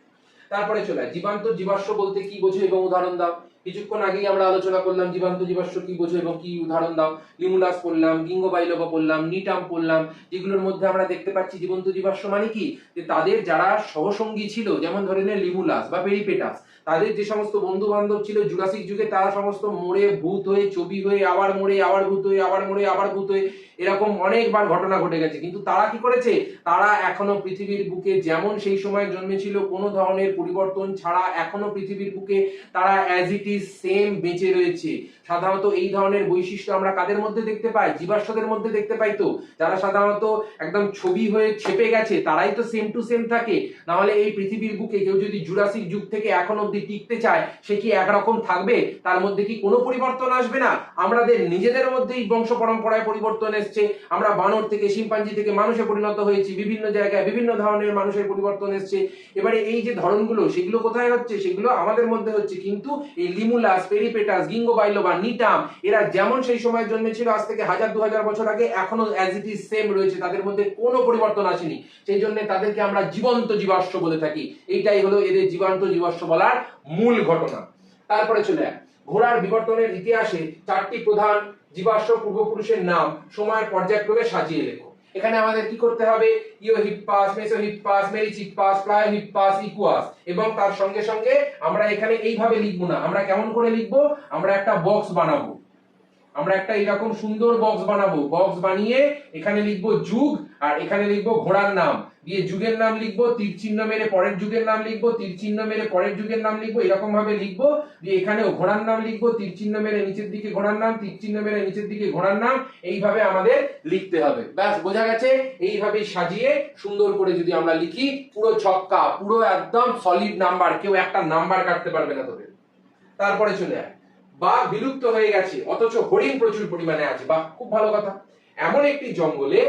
তারপরে চলে জীবান্ত জীবাশ্ম বলতে কি বোঝো এবং উদাহরণ দাও। কিছুক্ষণ আগেই আমরা আলোচনা করলাম জীবান্ত জীবাশ্ম কি বোঝো এবং কি উদাহরণ দাও। লিমুলাস পড়লাম, গিঙ্গো বাইলোবা পড়লাম, নিটাম পড়লাম, যেগুলোর মধ্যে আমরা দেখতে পাচ্ছি জীবন্ত জীবাশ্ম মানে কি, যে তাদের যারা সহসঙ্গী ছিল, যেমন ধরে নে লিমুলাস বা পেরিপেটাস, তাদের যে সমস্ত বন্ধু বান্ধব ছিল জুরাসিক যুগে, তারা সমস্ত মরে ভূত হয়ে, ছবি হয়ে, আবার মরে আবার ভূত হয়ে, আবার মরে আবার ভূত হয়ে, এরকম অনেকবার ঘটনা ঘটে গেছে। কিন্তু তারা কি করেছে, তারা এখনো পৃথিবীর বুকে যেমন সেই সময় জন্মেছিল কোনো ধরনের পরিবর্তন ছাড়া এখনো পৃথিবীর বুকে তারা অ্যাজ ইট ইজ সেম বেঁচে রয়েছে। সাধারণত এই ধরনের বৈশিষ্ট্য আমরা কাদের মধ্যে দেখতে পাই? জীবাশ্মদের মধ্যে দেখতে পাই। তো যারা সাধারণত একদম ছবি হয়ে ছেপে গেছে তারাই তো সেম টু সেম থাকে, না হলে এই পৃথিবীর বুকে কেউ যদি জুরাসিক যুগ থেকে এখন অবধি টিকতে চায় সে কি একরকম থাকবে? তার মধ্যে কি কোনো পরিবর্তন আসবে না? আমাদের নিজেদের মধ্যেই বংশ পরম্পরায় পরিবর্তন এসছে, আমরা বানর থেকে শিম্পাঞ্জি থেকে মানুষে পরিণত হয়েছি, বিভিন্ন জায়গায় বিভিন্ন ধরনের মানুষের পরিবর্তন এসছে। এবারে এই যে ধরনগুলো সেগুলো কোথায় হচ্ছে? সেগুলো আমাদের মধ্যে হচ্ছে। কিন্তু এই লিমুলাস, পেরিপেটাস, গিঙ্গো বাইলোবা, নিটাম, এরা যেমন সেই সময় জন্মেছিল আজ থেকে 1000-2000 বছর আগে এখনো অ্যাজ ইট ইজ সেম রয়েছে, তাদের মধ্যে কোনো পরিবর্তন আসেনি। সেই জন্য তাদেরকে আমরা জীবন্ত জীবাশ্ম বলে থাকি। এইটাই হলো এদের জীবন্ত জীবাশ্ম বলার মূল ঘটনা। তারপরে চলে ঘোড়ার বিবর্তনের ইতিহাসে 4টি প্রধান জীবাশ্ম পূর্বপুরুষের নাম সময়ের পর্যায়ক্রমে সাজিয়ে লেখো। এখানে আমাদের কি করতে হবে? ইওহিপ্পাস, মেসোহিপ্পাস, মেরিচিপ্পাস, প্লায়োহিপ্পাস, ইকুয়াস, এবং তার সঙ্গে সঙ্গে আমরা এখানে এইভাবে লিখবো না, আমরা কেমন করে লিখবো? আমরা একটা বক্স বানাবো, আমরা একটা এরকম সুন্দর বক্স বানাবো। বক্স বানিয়ে এখানে লিখবো যুগ, আর এখানে লিখবো ঘোড়ার নাম, দিয়ে যুগের নাম লিখবো, তীর চিহ্ন মেরে পরের যুগের নাম লিখবো, তীর চিহ্ন মেরে পরের যুগের নাম লিখবো, এরকম ভাবে লিখবো। দিয়ে এখানেও ঘোড়ার নাম লিখবো, তীর চিহ্ন মেরে নিচের দিকে ঘোড়ার নাম, তীর চিহ্ন মেরে নিচের দিকে ঘোড়ার নাম, এইভাবে আমাদের লিখতে হবে। ব্যাস, বোঝা গেছে? এইভাবে সাজিয়ে সুন্দর করে যদি আমরা লিখি, পুরো ছক্কা, পুরো একদম সলিড নাম্বার, কেউ একটা নাম্বার কাটতে পারবে না তোদের। তারপরে চলে আয় বাঘ বিলুপ্ত হয়ে গেছে অথচ হরিণ প্রচুর পরিমাণে আছে। বাহ, খুব ভালো কথা। এমন একটি জঙ্গলে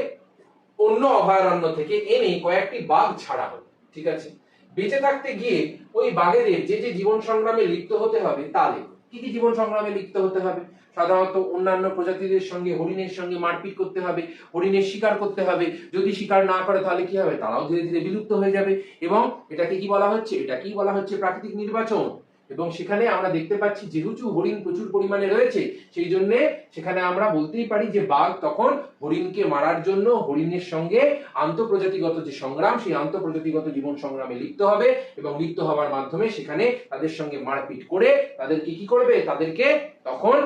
অন্য অভয়ারণ্য থেকে এনে কয়েকটি বাঘ ছাড়া হলো, ঠিক আছে? বেঁচে থাকতে গিয়ে ওই বাঘেদের যে যে জীবন সংগ্রামে লিপ্ত হতে হবে তা লেখো। কি কি জীবন সংগ্রামে লিপ্ত হতে হবে? সাধারণত অন্যান্য প্রজাতিদের সঙ্গে, হরিণের সঙ্গে মারপিট করতে হবে, হরিণের শিকার করতে হবে। যদি শিকার না করে তাহলে কি হবে? তারাও ধীরে ধীরে বিলুপ্ত হয়ে যাবে। এবং এটাকে কি বলা হচ্ছে? এটাকেই বলা হচ্ছে প্রাকৃতিক নির্বাচন। এবং সেখানে আমরা দেখতে পাচ্ছি যেহেতু হরিণ প্রচুর পরিমাণে রয়েছে, সেই জন্য সেখানে আমরা বলতেই পারি যে বাঘ তখন হরিণকে মারার জন্য হরিণের সঙ্গে আন্তঃপ্রজাতিগত যে সংগ্রাম, সেই আন্তঃপ্রজাতিগত জীবন সংগ্রামে লিপ্ত হবে, এবং লিপ্ত হওয়ার মাধ্যমে সেখানে তাদের সঙ্গে মারপিট করে তাদেরকে কি করবে? তাদেরকে তখন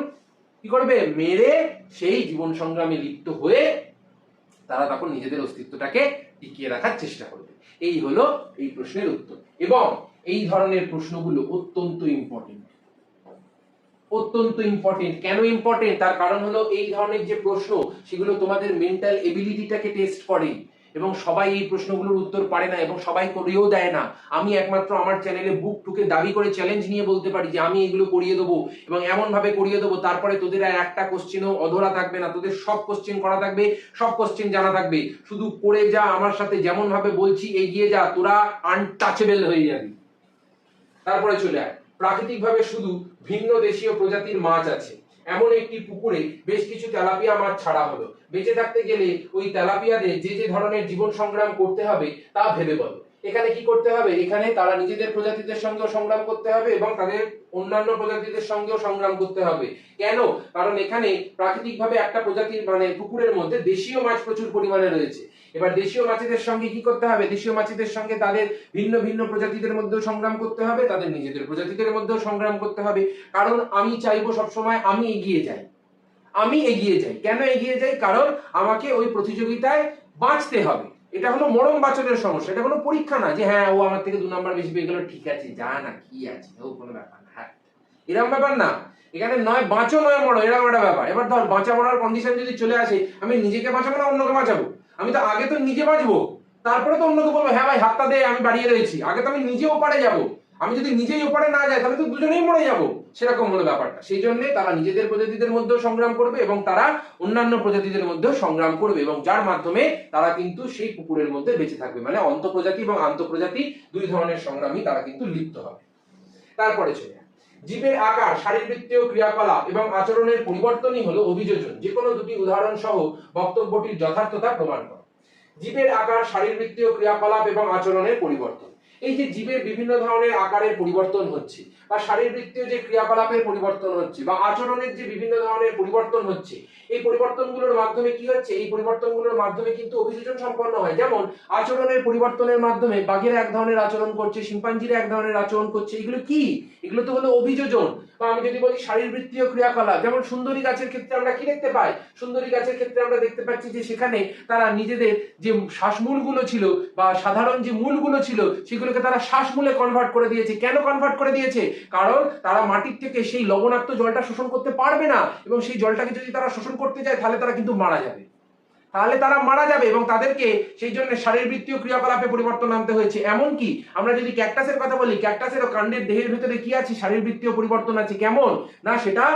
কি করবে? মেরে সেই জীবন সংগ্রামে লিপ্ত হয়ে তারা তখন নিজেদের অস্তিত্বটাকে টিকিয়ে রাখার চেষ্টা করবে। এই হলো এই প্রশ্নের উত্তর। এবং এই ধরনের প্রশ্নগুলো অত্যন্ত ইম্পর্টেন্ট। অত্যন্ত ইম্পর্টেন্ট। কেন ইম্পর্টেন্ট? তার কারণ হলো এই ধরনের যে প্রশ্ন সেগুলো তোমাদের মেন্টাল এবিলিটিটাকে টেস্ট করে, এবং সবাই এই প্রশ্নগুলোর উত্তর পারে না এবং সবাই করিয়েও দেয় না। আমি একমাত্র আমার চ্যানেলে বুক টুকে দাবি করে চ্যালেঞ্জ নিয়ে বলতে পারি যে আমি এগুলো করিয়ে দেবো, এবং এমন ভাবে করিয়ে দেবো তারপরে তোদের আর একটা কোশ্চেনও অধরা থাকবে না, তোদের সব কোশ্চেন করা থাকবে, সব কোশ্চেন জানা থাকবে। শুধু করে যা, আমার সাথে যেমন ভাবে বলছি এগিয়ে যা, তোরা আনটাচেবল হয়ে যাবি। তারপরে চলে আয় প্রাকৃতিকভাবে শুধু ভিন্ন দেশীয় প্রজাতির মাছ আছে এমন একটি পুকুরে বেশ কিছু তেলাপিয়া মাছ ছাড়া হলো। বেঁচে থাকতে গেলে ওই তেলাপিয়াদের যে যে ধরনের জীবন সংগ্রাম করতে হবে তা ভেবে বলো। এখানে কি করতে হবে, এখানে তারা নিজেদের প্রজাতিদের সঙ্গেও সংগ্রাম করতে হবে এবং তাদের অন্যান্য প্রজাতিদের সঙ্গেও সংগ্রাম করতে হবে। কেন? কারণ এখানে প্রাকৃতিকভাবে একটা প্রজাতির মানে পুকুরের মধ্যে দেশীয় মাছ প্রচুর পরিমাণে রয়েছে। এবার দেশীয় মাছেদের সঙ্গে কি করতে হবে, দেশীয় মাছেদের সঙ্গে তাদের ভিন্ন ভিন্ন প্রজাতিদের মধ্যেও সংগ্রাম করতে হবে, তাদের নিজেদের প্রজাতিদের মধ্যেও সংগ্রাম করতে হবে। কারণ আমি চাইবো সবসময় আমি এগিয়ে যাই, আমি এগিয়ে যাই। কেন এগিয়ে যাই? কারণ আমাকে ওই প্রতিযোগিতায় বাঁচতে হবে। এটা হলো মরণ বাঁচনের সমস্যা, এটা কোনো পরীক্ষা না যে হ্যাঁ ও আমার থেকে 2 নাম্বার বেশি পেয়ে গেল, ঠিক আছে যা না কি আছে, ও কোনো ব্যাপার না, হ্যাঁ এরকম ব্যাপার না। এখানে নয় বাঁচো নয় মরো, এরকম একটা ব্যাপার। এবার ধর বাঁচা মরার কন্ডিশন যদি চলে আসে, আমি নিজেকে বাঁচাবো না অন্যকে বাঁচাবো? আমি তো আগে তো নিজে বাঁচবো, তারপরে তো অন্যকে বলবো হ্যাঁ ভাই হাতটা দে আমি বাড়িয়ে রয়েছি। আগে তো আমি নিজে ওপারে যাবো। আমি যদি নিজেই ওপারে না যাই তাহলে তো দুজনেই মরে যাবো, সেরকম হলো ব্যাপারটা। সেই জন্য তারা নিজেদের প্রজাতিদের মধ্যেও সংগ্রাম করবে এবং তারা অন্যান্য প্রজাতিদের মধ্যেও সংগ্রাম করবে, এবং যার মাধ্যমে তারা কিন্তু সেই পুকুরের মধ্যে বেঁচে থাকবে। মানে অন্তঃপ্রজাতি এবং আন্তঃপ্রজাতি দুই ধরনের সংগ্রামই তারা কিন্তু লিপ্ত হবে। তারপরে চলে জীবের আকার, শারীরবৃত্তীয় ক্রিয়াকলাপ এবং আচরণের পরিবর্তনই হলো অভিযোজন। যে কোনো দুটি উদাহরণ সহ বক্তব্যটির যথার্থতা প্রমাণ করো। জীবের আকার, শারীরবৃত্তীয় ক্রিয়াকলাপ এবং আচরণের পরিবর্তন। এই যে জীবের বিভিন্ন ধরনের আকারের পরিবর্তন হচ্ছে, বা শারীরবৃত্তীয় যে ক্রিয়াকলাপের পরিবর্তন হচ্ছে, বা আচরণের যে বিভিন্ন ধরনের পরিবর্তন হচ্ছে, এই পরিবর্তনগুলোর মাধ্যমে কি হচ্ছে, এই পরিবর্তনগুলোর মাধ্যমে কিন্তু অভিযোজন সম্পন্ন হয়। যেমন আচরণের পরিবর্তনের মাধ্যমে বাঘের এক ধরনের আচরণ করছে, শিম্পাঞ্জির এক ধরনের আচরণ করছে, এগুলো কি? এগুলো তো হলো অভিযোজন। বা আমি যদি বলি শারীরবৃত্তীয় ক্রিয়াকলাপ, যেমন সুন্দরী গাছের ক্ষেত্রে আমরা কি দেখতে পাই, সুন্দরী গাছের ক্ষেত্রে আমরা দেখতে পাচ্ছি যে সেখানে তারা নিজেদের যে শ্বাসমূলগুলো ছিল বা সাধারণ যে মূলগুলো ছিল সেগুলোকে তারা শ্বাসমূলে কনভার্ট করে দিয়েছে। কেন কনভার্ট করে দিয়েছে? কারণ তারা মাটির থেকে সেই লবণাক্ত জলটা শোষণ করতে পারবে না, এবং সেই জলটাকে যদি তারা শোষণ করতে যায় তাহলে তারা কিন্তু মারা যাবে, এবং তাদেরকে সেই জন্য শারীরবৃত্তীয় ক্রিয়াকলাপে পরিবর্তন আনতে হয়েছে। এমনকি আমরা যদি ক্যাকটাসের কথা বলি, ক্যাকটাসেরও কাণ্ডের দেহের ভেতরে কি আছে, শারীরবৃত্তীয় পরিবর্তন আছে। কেমন না, সেটা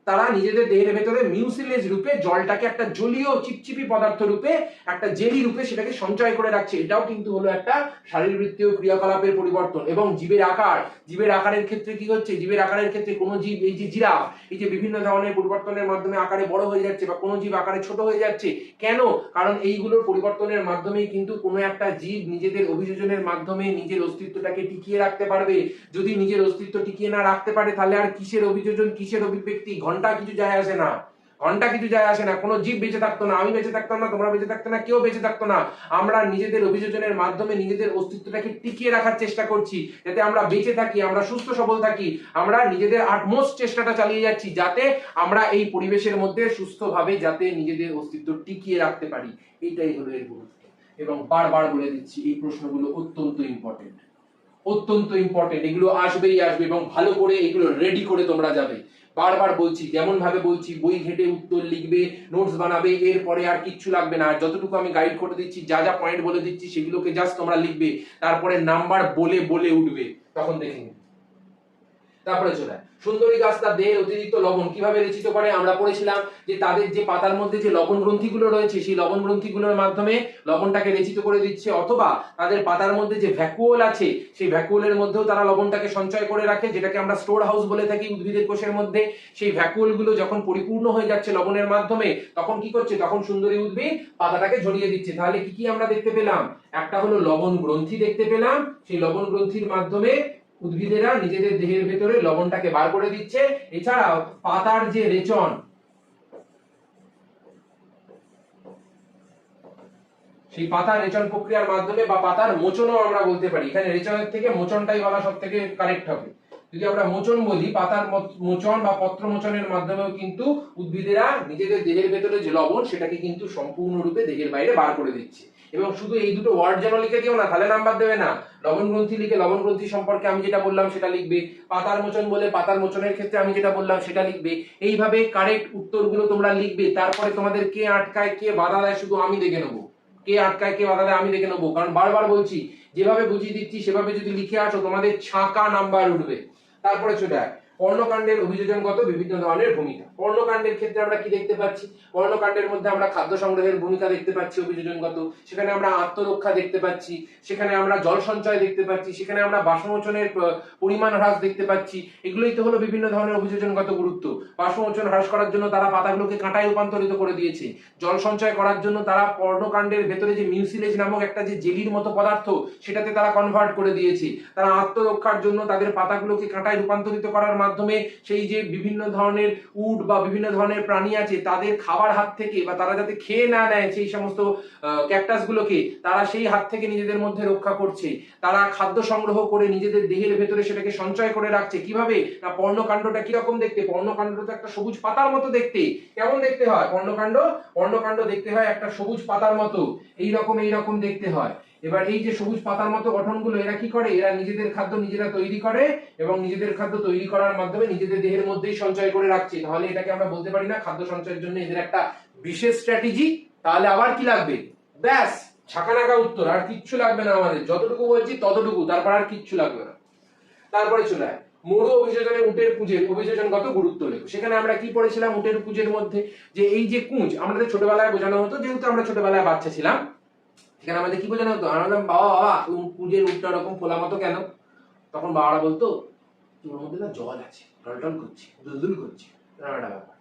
তারা নিজেদের দেহের ভেতরে মিউসিলেজ রূপে জলটাকে একটা জলীয় চিপচিপি পদার্থ রূপে, একটা জেলি রূপে সেটাকে সঞ্চয় করে রাখছে। এটাও কিন্তু হলো একটা শারীরবৃত্তীয় ক্রিয়াকলাপের পরিবর্তন। এবং জীবের আকার, জীবের আকারের ক্ষেত্রে কি হচ্ছে, জীবের আকারের ক্ষেত্রে কোনো জীব, এই যে জিরাফ, এই যে বিভিন্ন ধরনের পরিবর্তনের মাধ্যমে আকারে বড় হয়ে যাচ্ছে, বা কোনো জীব আকারে ছোট হয়ে যাচ্ছে। কেন? কারণ এইগুলোর পরিবর্তনের মাধ্যমেই কিন্তু কোনো একটা জীব নিজেদের অভিযোজনের মাধ্যমে নিজের অস্তিত্বটাকে টিকিয়ে রাখতে পারবে। যদি নিজের অস্তিত্ব টিকিয়ে না রাখতে পারে তাহলে আর কিসের অভিযোজন, কিসের অভিব্যক্তি, ঘন্টা কিছু যায় আসে না, ঘন্টা কিছু যায় আসে না। কোনো জীব বেঁচে থাকতো না, আমি বেঁচে থাকতাম না, তোমরা বেঁচে থাকতো না, কেউ বেঁচে থাকতো না। আমরা নিজেদের অভিযোজনের মাধ্যমে নিজেদের অস্তিত্বটাকে টিকিয়ে রাখার চেষ্টা করছি, যাতে আমরা বেঁচে থাকি, আমরা সুস্থ সবল থাকি। আমরা নিজেদের আটমোস্ট চেষ্টাটা চালিয়ে যাচ্ছি যাতে আমরা এই পরিবেশের মধ্যে সুস্থভাবে যাতে নিজেদের অস্তিত্ব টিকিয়ে রাখতে পারি। এইটাই হলো এর গুরুত্ব। এবং বারবার বলে দিচ্ছি, এই প্রশ্নগুলো অত্যন্ত ইম্পর্টেন্ট, অত্যন্ত ইম্পর্টেন্ট। এগুলো আসবেই আসবে, এবং ভালো করে এগুলো রেডি করে তোমরা যাবে। বারবার বলছি, যেমন ভাবে বলছি, বই ঘেটে উত্তর লিখবে, নোটস বানাবে, এরপরে আর কিচ্ছু লাগবে না। আর যতটুকু আমি গাইড করে দিচ্ছি, যা যা পয়েন্ট বলে দিচ্ছি সেগুলোকে জাস্ট তোমরা লিখবে, তারপরে নাম্বার বলে বলে উঠবে, তখন দেখে নিবে। তারপরে চলে সুন্দরী গাছ তার দেহের অতিরিক্ত লবণ কিভাবে রেচিত করে। আমরা পড়েছিলাম যে তাদের যে পাতার মধ্যে যে লবণ গ্রন্থিগুলো রয়েছে, সেই লবণ গ্রন্থিগুলোর মাধ্যমে লবণটাকে রেচিত করে দিচ্ছে, অথবা তাদের পাতার মধ্যে যে ভ্যাকুওল আছে সেই ভ্যাকুওলের মধ্যেও তারা লবণটাকে সঞ্চয় করে রাখে, যেটাকে আমরা স্টোর হাউস বলে থাকি উদ্ভিদের কোষের মধ্যে। সেই ভ্যাকুওল গুলো যখন পরিপূর্ণ হয়ে যাচ্ছে লবণের মাধ্যমে, তখন কি করছে, তখন সুন্দরী উদ্ভিদ পাতাটাকে ঝরিয়ে দিচ্ছে। তাহলে কি কি আমরা দেখতে পেলাম? একটা হলো লবণ গ্রন্থি দেখতে পেলাম, সেই লবণ গ্রন্থির মাধ্যমে উদ্ভিদেরা নিজেদের দেহের ভেতরে লবণটাকে বার করে দিচ্ছে। এছাড়াও পাতার যে রেচন, সেই পাতার রেচন প্রক্রিয়ার মাধ্যমে, বা পাতার মোচনও আমরা বলতে পারি, এখানে রেচনের থেকে মোচনটাই বলা সব থেকে কারেক্ট হবে। যদি আমরা মোচন বলি, পাতার মোচন বা পত্র মোচনের মাধ্যমেও কিন্তু উদ্ভিদেরা নিজেদের দেহের ভেতরে যে লবণ সেটাকে কিন্তু সম্পূর্ণরূপে দেহের বাইরে বার করে দিচ্ছে। এবং শুধু এই দুটো ওয়ার্ড যেন লিখে দিও না, তাহলে নাম্বার দেবে না। লবণ গ্রন্থি লিখে লবণ গ্রন্থি সম্পর্কে আমি যেটা বললাম সেটা লিখবে, পাতার মোচন বলে পাতার মোচনের ক্ষেত্রে আমি যেটা বললাম সেটা লিখবে। এইভাবে কারেক্ট উত্তরগুলো তোমরা লিখবে। তারপরে তোমাদের কে আটকায় কে বাধা দেয় শুধু আমি দেখে নেবো, কে আটকায় কে বাধা দেয় আমি দেখে নেবো। কারণ বারবার বলছি, যেভাবে বুঝিয়ে দিচ্ছি সেভাবে যদি লিখে আসো তোমাদের ছাঁকা নাম্বার উঠবে। তারপরে চলে পর্ণকাণ্ডের অভিযোজনগত বিভিন্ন ধরনের ভূমিকা। পর্ণকাণ্ডের ক্ষেত্রে আমরা কি দেখতে পাচ্ছি? পর্ণকাণ্ডের মধ্যে আমরা খাদ্য সংগ্রহের ভূমিকা দেখতে পাচ্ছি অভিযোজনগত, সেখানে আমরা আত্মরক্ষা দেখতে পাচ্ছি, সেখানে আমরা জল সঞ্চয় দেখতে পাচ্ছি, সেখানে আমরা বাষ্পমোচনের পরিমাণ হ্রাস দেখতে পাচ্ছি। এগুলোই তো হলো বিভিন্ন ধরনের অভিযোজনগত গুরুত্ব। বাষ্পমোচন হ্রাস করার জন্য তারা পাতাগুলোকে কাঁটায় রূপান্তরিত করে দিয়েছে। জল সঞ্চয় করার জন্য তারা পর্ণকাণ্ডের ভেতরে যে মিউসিলেজ নামক একটা যে জেলির মতো পদার্থ, সেটাতে তারা কনভার্ট করে দিয়েছে। তারা আত্মরক্ষার জন্য তাদের পাতাগুলোকে কাঁটায় রূপান্তরিত করার মাধ্যমে সেই যে বিভিন্ন ধরনের উড বা বিভিন্ন ধরনের প্রাণী আছে তাদের খাবার হাত থেকে, বা তারা যাতে খেয়ে না নেয় সেই সমস্ত ক্যাকটাস গুলোকে, তারা সেই হাত থেকে নিজেদের মধ্যে রক্ষা করছে। তারা খাদ্য সংগ্রহ করে নিজেদের দেহের ভেতরে সেটাকে সঞ্চয় করে রাখছে। কিভাবে না, পর্ণকাণ্ডটা কিরকম দেখতে? পর্ণকাণ্ডটা তো একটা সবুজ পাতার মতো দেখতে। কেমন দেখতে হয় পর্ণকাণ্ড? পর্ণকাণ্ড দেখতে হয় একটা সবুজ পাতার মতো, এইরকম দেখতে হয়। এবার এই যে সবুজ পাতার মতো গঠনগুলো, এরা কি করে? এরা নিজেদের খাদ্য নিজেরা তৈরি করে এবং নিজেদের খাদ্য তৈরি করার মাধ্যমে নিজেদের দেহের মধ্যেই সঞ্চয় করে রাখছে। তাহলে এটাকে আমরা বলতে পারি না খাদ্য সঞ্চয়ের জন্য এদের একটা বিশেষ স্ট্র্যাটেজি? তাহলে আবার কি লাগবে? ব্যাস, ছাকানাকা উত্তর, আর কিচ্ছু লাগবে না আমাদের। যতটুকু বলছি ততটুকু, তারপর আর কিচ্ছু লাগবে না। তারপরে চলে আয় মরু অভিযোজনে উটের কুঁজের অভিযোজনগত গুরুত্ব লেখো। সেখানে আমরা কি পড়েছিলাম উটের কুঁজের মধ্যে? যে এই যে কুঁজ আমাদের ছোটবেলায় বোঝানো হতো, যেহেতু আমরা ছোটবেলায় বাচ্চা ছিলাম, সেখানে আমাদের কি বোঝানো হতো? আমরা বললাম, বাবা বাবা কুঁজের উটটা ওরকম ফোলা মতো কেন? তখন বাবারা বলতো ওর মধ্যে না জল আছে, টলটল করছে, দুলদুল করছে, এরকম একটা ব্যাপার।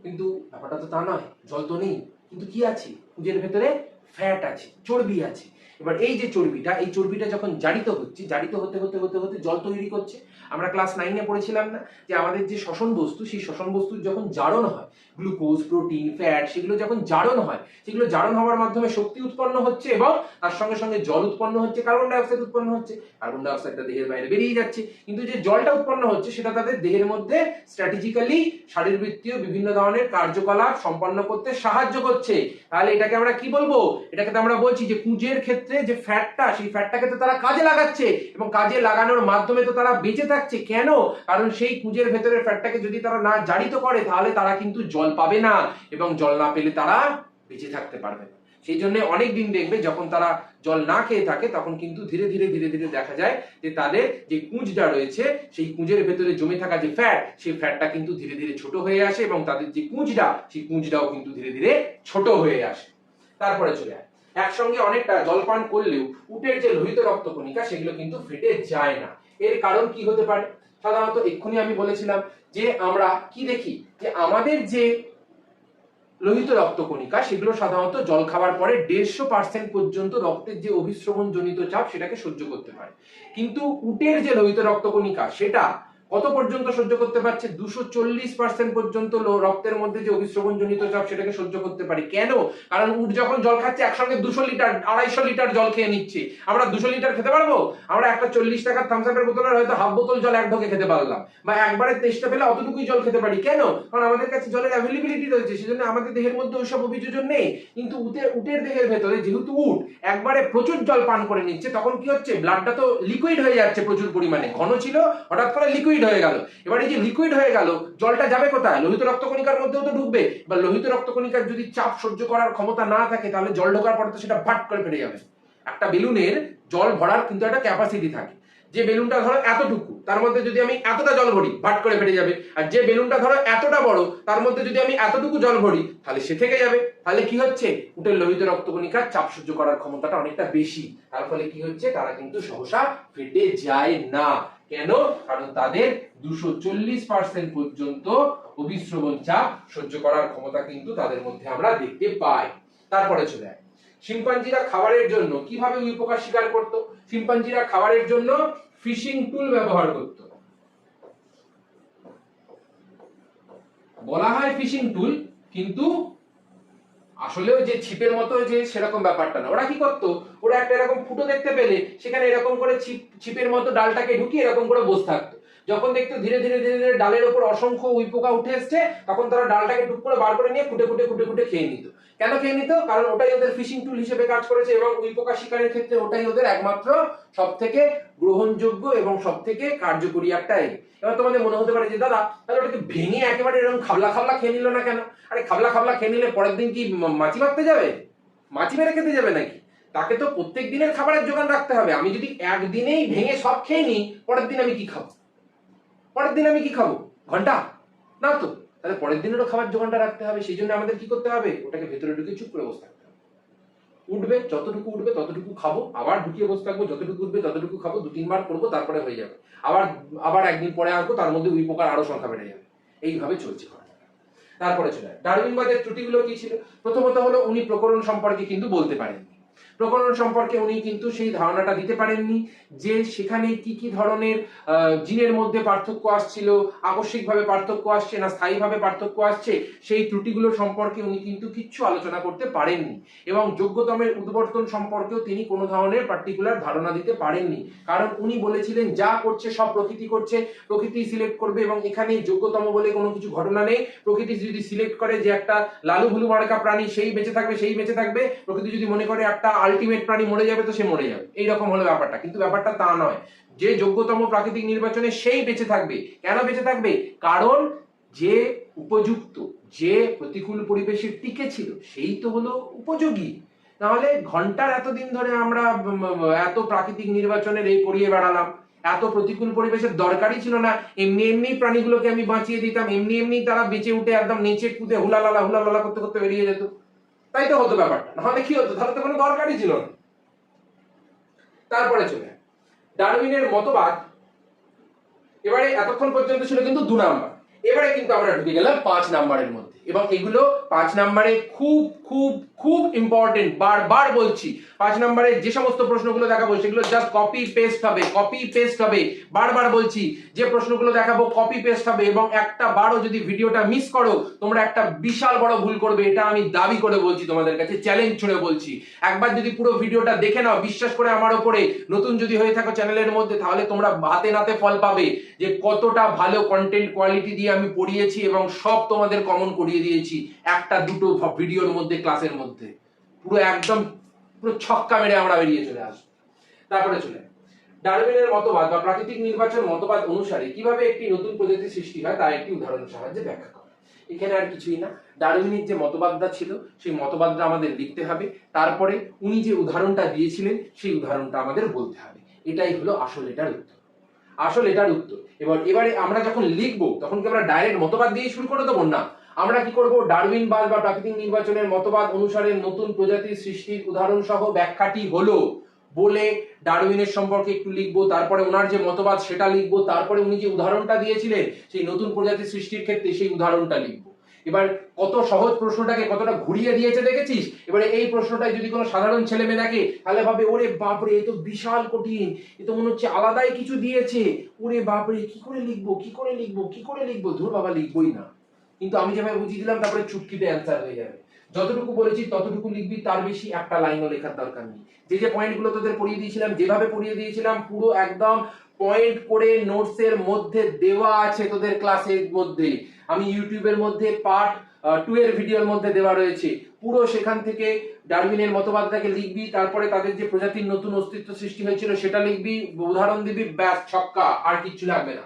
কিন্তু ব্যাপারটা তো তা নয়, জল তো নেই, কিন্তু কি আছে? কুঁজের ভেতরে ফ্যাট আছে, চর্বি আছে। এবার এই যে চর্বিটা, এই চর্বিটা যখন জারিত হচ্ছে, জারিত হতে হতে হতে হতে জল তৈরি করছে। আমরা ক্লাস 9-এ পড়েছিলাম না যে আমাদের যে শ্বসন বস্তু, সেই শ্বসন বস্তু যখন জারণ হয়, গ্লুকোজ, প্রোটিন, ফ্যাট, সেগুলো যখন জারণ হয়, সেগুলো জারণ হওয়ার মাধ্যমে শক্তি উৎপন্ন হচ্ছে এবং তার সঙ্গে সঙ্গে জল উৎপন্ন হচ্ছে, কার্বন ডাই অক্সাইড উৎপন্ন হচ্ছে। কার্বন ডাই অক্সাইডটা দেহের বাইরে বেরিয়ে যাচ্ছে, কিন্তু যে জলটা উৎপন্ন হচ্ছে সেটা তাদের দেহের মধ্যে স্ট্র্যাটেজিক্যালি শারীরবৃত্তীয় বিভিন্ন ধরনের কার্যকলাপ সম্পন্ন করতে সাহায্য করছে। তাহলে এটাকে আমরা কি বলবো? এটাকে তো আমরা বলছি যে কুঁজের ক্ষেত্রে যে ফ্যাটটা, সেই ফ্যাটটাকে তো তারা কাজে লাগাচ্ছে এবং কাজে লাগানোর মাধ্যমে তো তারা বেঁচে থাকছে। কেন? কারণ সেই কুঁজের ভেতরের ফ্যাটটাকে যদি তারা না জারিত করে তাহলে তারা কিন্তু জল পাবে না, এবং জল না পেলে তারা বেঁচে থাকতে পারবে না। সেই জন্য অনেক দিন দেখবে যখন তারা জল না খেয়ে থাকে, তখন কিন্তু ধীরে ধীরে ধীরে ধীরে দেখা যায় যে তাদের যে কুঁজটা রয়েছে, সেই কুঁজের ভেতরে জমে থাকা যে ফ্যাট, সেই ফ্যাটটা কিন্তু ধীরে ধীরে ছোট হয়ে আসে এবং তাদের যে কুঁজটা, সেই কুঁজটাও কিন্তু ধীরে ধীরে ছোট হয়ে আসে। তারপরে চলে আসে একসঙ্গে অনেকটা জলপান করলেও উটের যে লোহিত রক্তকণিকা, সেগুলো কিন্তু ফেটে যায় না। এর কারণ কি হতে পারে? সাধারণত এক্ষুনি আমি বলেছিলাম যে আমরা কি দেখি, যে আমাদের যে লোহিত রক্তকণিকা, সেগুলো সাধারণত জল খাওয়ার পরে 150% পর্যন্ত রক্তের যে অভিস্রবণ জনিত চাপ সেটাকে সহ্য করতে পারে। কিন্তু উটের যে লোহিত রক্তকণিকা, সেটা কত পর্যন্ত সহ্য করতে পারছে? 240% পর্যন্ত রক্তের মধ্যে যে অভিস্রবণ জনিত চাপ সেটাকে সহ্য করতে পারে। কেন? কারণ উট যখন জল খাচ্ছে একসঙ্গে 200 লিটার 250 লিটার জল খেয়ে নিচ্ছে। আমরা 200 লিটার খেতে পারবো? আমরা একটা 40 টাকার থামস আপের বোতলের হয়তো হাফ বোতল জল এক ঢোকে খেতে পারলাম, বা একবারে তেষ্টা পেলে অতটুকুই জল খেতে পারি। কেন? কারণ আমাদের কাছে জলের অ্যাভেলেবিলিটি রয়েছে, সেজন্য আমাদের দেহের মধ্যে ওইসব অভিযোজন নেই। কিন্তু উটের দেহের ভেতরে যেহেতু উট একবারে প্রচুর জল পান করে নিচ্ছে, তখন কি হচ্ছে? ব্লাডটা তো লিকুইড হয়ে যাচ্ছে প্রচুর পরিমাণে। ঘন ছিল, হঠাৎ করে লিকুইড হয়ে গেল। এবার এই যে লিকুইড হয়ে গেল, জলটা যাবে কোথায়? লোহিত রক্তকণিকার মধ্যেও তো ঢুকবে। বা লোহিত রক্তকণিকার যদি চাপ সহ্য করার ক্ষমতা না থাকে, তাহলে জল ঢোকার পরে তো সেটা ভাট করে ফেটে যাবে। একটা বেলুনের জল ভরার কিন্তু একটা ক্যাপাসিটি থাকে। যে বেলুনটা ধরো এতটুকু, তার মধ্যে যদি আমি এতটা জল ভরি, ভাট করে ফেটে যাবে। আর যে বেলুনটা ধরো এতটা বড়, তার মধ্যে যদি আমি এতটুকু জল ভরি, তাহলে সে থেকে যাবে। তাহলে কি হচ্ছে? উটের লোহিত রক্তকণিকার চাপ সহ্য করার ক্ষমতাটা অনেকটা বেশি। তার ফলে কি হচ্ছে? তারা কিন্তু সহসা ফেটে যায় না। কেন? কারণ তাদের 240% পর্যন্ত অভিস্রবণ চাপ সহ্য করার ক্ষমতা কিন্তু তাদের মধ্যে আমরা দেখতে পাই। তারপরে চলে যায় শিম্পাঞ্জিরা খাবারের জন্য কিভাবে উপকার শিকার করত? শিম্পাঞ্জিরা খাবারের জন্য ফিশিং টুল ব্যবহার করত। বলা হয় ফিশিং টুল, কিন্তু আসলেও যে ছিপের মতো যে সেরকম ব্যাপারটা না। ওরা কি করতো? ওরা একটা এরকম ফুটো দেখতে পেলে সেখানে এরকম করে ছিপের মতো ডালটাকে ঢুকিয়ে এরকম করে বসে থাকতো। যখন দেখতো ধীরে ধীরে ধীরে ধীরে ডালের উপর অসংখ্য উইপোকা উঠে এসছে, তখন তারা ডালটাকে টুক করে বার করে নিয়ে কুটে কুটে কুটে কুটে খেয়ে নিত। কেন খেয়ে নিত? কারণ ওটাই ওদের ফিশিং টুল হিসেবে কাজ করেছে, এবং উইপোকা শিকারের ক্ষেত্রে ওটাই ওদের একমাত্র সব থেকে গ্রহণযোগ্য এবং সব থেকে কার্যকরী একটা। এবার তোমাদের মনে হতে পারে যে দাদা, তাহলে ওটাকে ভেঙে একেবারে এরকম খাবলা খাবলা খেয়ে নিল না কেন? আরে খাবলা খাবলা খেয়ে নিলে পরের দিন কি মাছি মারতে যাবে? মাছি মেরে খেতে যাবে নাকি? তাকে তো প্রত্যেক দিনের খাবারের যোগান রাখতে হবে। আমি যদি একদিনেই ভেঙে সব খেয়ে নিই, পরের দিন আমি কি খাবো? পরের দিন আমি কি খাবো? ঘন্টা? না তো। তাহলে পরের দিনেরও খাবার জোগানটা রাখতে হবে। সেই জন্য আমাদের কি করতে হবে? ওটাকে ভেতরে ঢুকে চুপ করে বসে থাকতে হবে। উঠবে, যতটুকু উঠবে ততটুকু খাবো, আবার ঢুকিয়ে বসে থাকবো, যতটুকু উঠবে ততটুকু খাবো, 2-3 বার করবো, তারপরে হয়ে যাবে। আবার আবার একদিন পরে আসবো, তার মধ্যে উই পোকার আরো সংখ্যা বেড়ে যাবে। এইভাবে চলছে ঘটনাটা। তারপরে চলে ডারউইনবাদের ত্রুটিগুলো কি ছিল? প্রথমত হলো উনি প্রকরণ সম্পর্কে কিন্তু বলতে পারেননি। প্রকরণ সম্পর্কে উনি কিন্তু সেই ধারণাটা দিতে পারেননি যে সেখানে কি কি ধরনের জিনের মধ্যে পার্থক্য আসছিল, আকস্মিকভাবে পার্থক্য আসছে না স্থায়ীভাবে পার্থক্য আসছে, সেই ত্রুটিগুলো সম্পর্কে উনি কিন্তু কিচ্ছু আলোচনা করতে পারেননি। এবং যোগ্যতমের উদ্বর্তন সম্পর্কেও তিনি কোনো ধরনের পার্টিকুলার ধারণা দিতে পারেননি, কারণ উনি বলেছিলেন যা করছে সব প্রকৃতি করছে, প্রকৃতি সিলেক্ট করবে এবং এখানে যোগ্যতম বলে কোনো কিছু ঘটনা নেই। প্রকৃতি যদি সিলেক্ট করে যে একটা লালু ভুলু মার্কা প্রাণী সেই বেঁচে থাকবে, সেই বেঁচে থাকবে। প্রকৃতি যদি মনে করে একটা আলটিমেট প্রাণী মরে যাবে, তো সে মরে যাবে। এইরকম হলো ব্যাপারটা। কিন্তু ব্যাপারটা তা নয়। যে যোগ্যতম প্রাকৃতিক নির্বাচনে সেই বেঁচে থাকবে। কেন বেঁচে থাকবে? কারণ যে উপযুক্ত, যে প্রতিকূল পরিবেশে টিকে ছিল, সেই তো হলো উপযোগী। তাহলে ঘন্টার এতদিন ধরে আমরা এত প্রাকৃতিক নির্বাচনের এই করিয়ে বেড়ালাম, এত প্রতিকূল পরিবেশের দরকারই ছিল না। এমনি এমনি প্রাণীগুলোকে আমি বাঁচিয়ে দিতাম, এমনি এমনি তারা বেঁচে উঠে একদম নেচে কুদে হুলালালা করতে করতে বেরিয়ে যেত। তাই তো হতো ব্যাপারটা। নাহলে কি হতো? তাহলে তো কোনো দরকারই ছিল না। তারপরে চলে ডারউইনের মতবাদ। এবারে এতক্ষণ পর্যন্ত ছিল কিন্তু 2 নাম্বার। এবারে কিন্তু আমরা ঢুকে গেলাম 5 নাম্বারের মধ্যে, এবং এগুলো 5 নাম্বারে খুব খুব খুব ইম্পর্টেন্ট। বারবার বলছি, 5 নাম্বারে যে সমস্ত প্রশ্নগুলো দেখাবো সেগুলো জাস্ট কপি পেস্ট হবে, কপি পেস্ট হবে। বারবার বলছি, যে প্রশ্নগুলো দেখাবো কপি পেস্ট হবে, এবং একটা বারও যদি ভিডিওটা মিস করো তোমরা একটা বিশাল বড় ভুল করবে। এটা আমি দাবি করে বলছি, তোমাদের কাছে চ্যালেঞ্জ ছুড়ে বলছি। একবার যদি পুরো ভিডিওটা দেখে নাও, বিশ্বাস করে আমার উপরে, নতুন যদি হয়ে থাকো চ্যানেলের মধ্যে, তাহলে তোমরা হাতে নাতে ফল পাবে যে কতটা ভালো কন্টেন্ট কোয়ালিটি দিয়ে আমি পড়িয়েছি এবং সব তোমাদের কমন করিয়ে দিয়েছি একটা দুটো ভিডিওর মধ্যে, ক্লাসের মধ্যে। পুরো একদম পুরো ছক্কা মেরে আমরা বেরিয়ে চলে আসবো। তারপরে চলে ডারউইনের মতবাদ বা প্রাকৃতিক নির্বাচন মতবাদ অনুসারে কিভাবে একটি নতুন প্রজাতি সৃষ্টি হয় তা একটি উদাহরণের সাহায্যে ব্যাখ্যা করা। এখানে আর কিছুই না, ডারউইনের যে মতবাদটা ছিল সেই মতবাদটা আমাদের লিখতে হবে, তারপরে উনি যে উদাহরণটা দিয়েছিলেন সেই উদাহরণটা আমাদের বলতে হবে। এটাই হলো আসল এটার উত্তর। আসল এটার উত্তর। এবারে আমরা যখন লিখবো তখন কি আমরা ডাইরেক্ট মতবাদ দিয়ে শুরু করে দেবো? না, আমরা কি করব, ডারউইনবাদ বা প্রাকৃতিক নির্বাচনের মতবাদ অনুসারে নতুন প্রজাতির সৃষ্টির উদাহরণ সহ ব্যাখ্যাটি হলো বলে ডারউইনের সম্পর্কে একটু লিখবো, তারপরে ওনার যে মতবাদ সেটা লিখবো, তারপরে উনি যে উদাহরণটা দিয়েছিলেন সেই নতুন প্রজাতির সৃষ্টির ক্ষেত্রে সেই উদাহরণটা লিখবো। এবার কত সহজ প্রশ্নটাকে কতটা ঘুরিয়ে দিয়েছে দেখেছিস? এবারে এই প্রশ্নটাই যদি কোনো সাধারণ ছেলে মেয়ে দেখে তাহলে ভাবে ওরে বাপরে এ তো বিশাল কঠিন, এ তো মনে হচ্ছে আলাদাই কিছু দিয়েছে, ওরে বাপরে কি করে লিখবো কি করে লিখবো কি করে লিখবো, ধুর বাবা লিখবোই না। কিন্তু আমি যেভাবে বুঝিয়ে দিলাম তারপরে চুটকিতে অ্যান্সার হয়ে যাবে। যতটুকু বলেছি ততটুকু লিখবি, তার বেশি একটা লাইনও লেখার দরকার নেই। যে যে পয়েন্টগুলো তোদের পড়িয়ে দিয়েছিলাম, যেভাবে পড়িয়ে দিয়েছিলাম, পুরো একদম পয়েন্ট করে নোটসের মধ্যে দেওয়া আছে তোদের ক্লাসের মধ্যে। আমি ইউটিউবের মধ্যে পার্ট 2 এর ভিডিওর মধ্যে দেওয়া রয়েছে। পুরো সেখান থেকে ডারউইনের মতবাদটাকে লিখবি, তারপরে তাদের যে প্রজাতির নতুন অস্তিত্ব সৃষ্টি হয়েছিল সেটা লিখবি, উদাহরণ দিবি, ব্যাস ছক্কা, আর কিচ্ছু লাগবে না।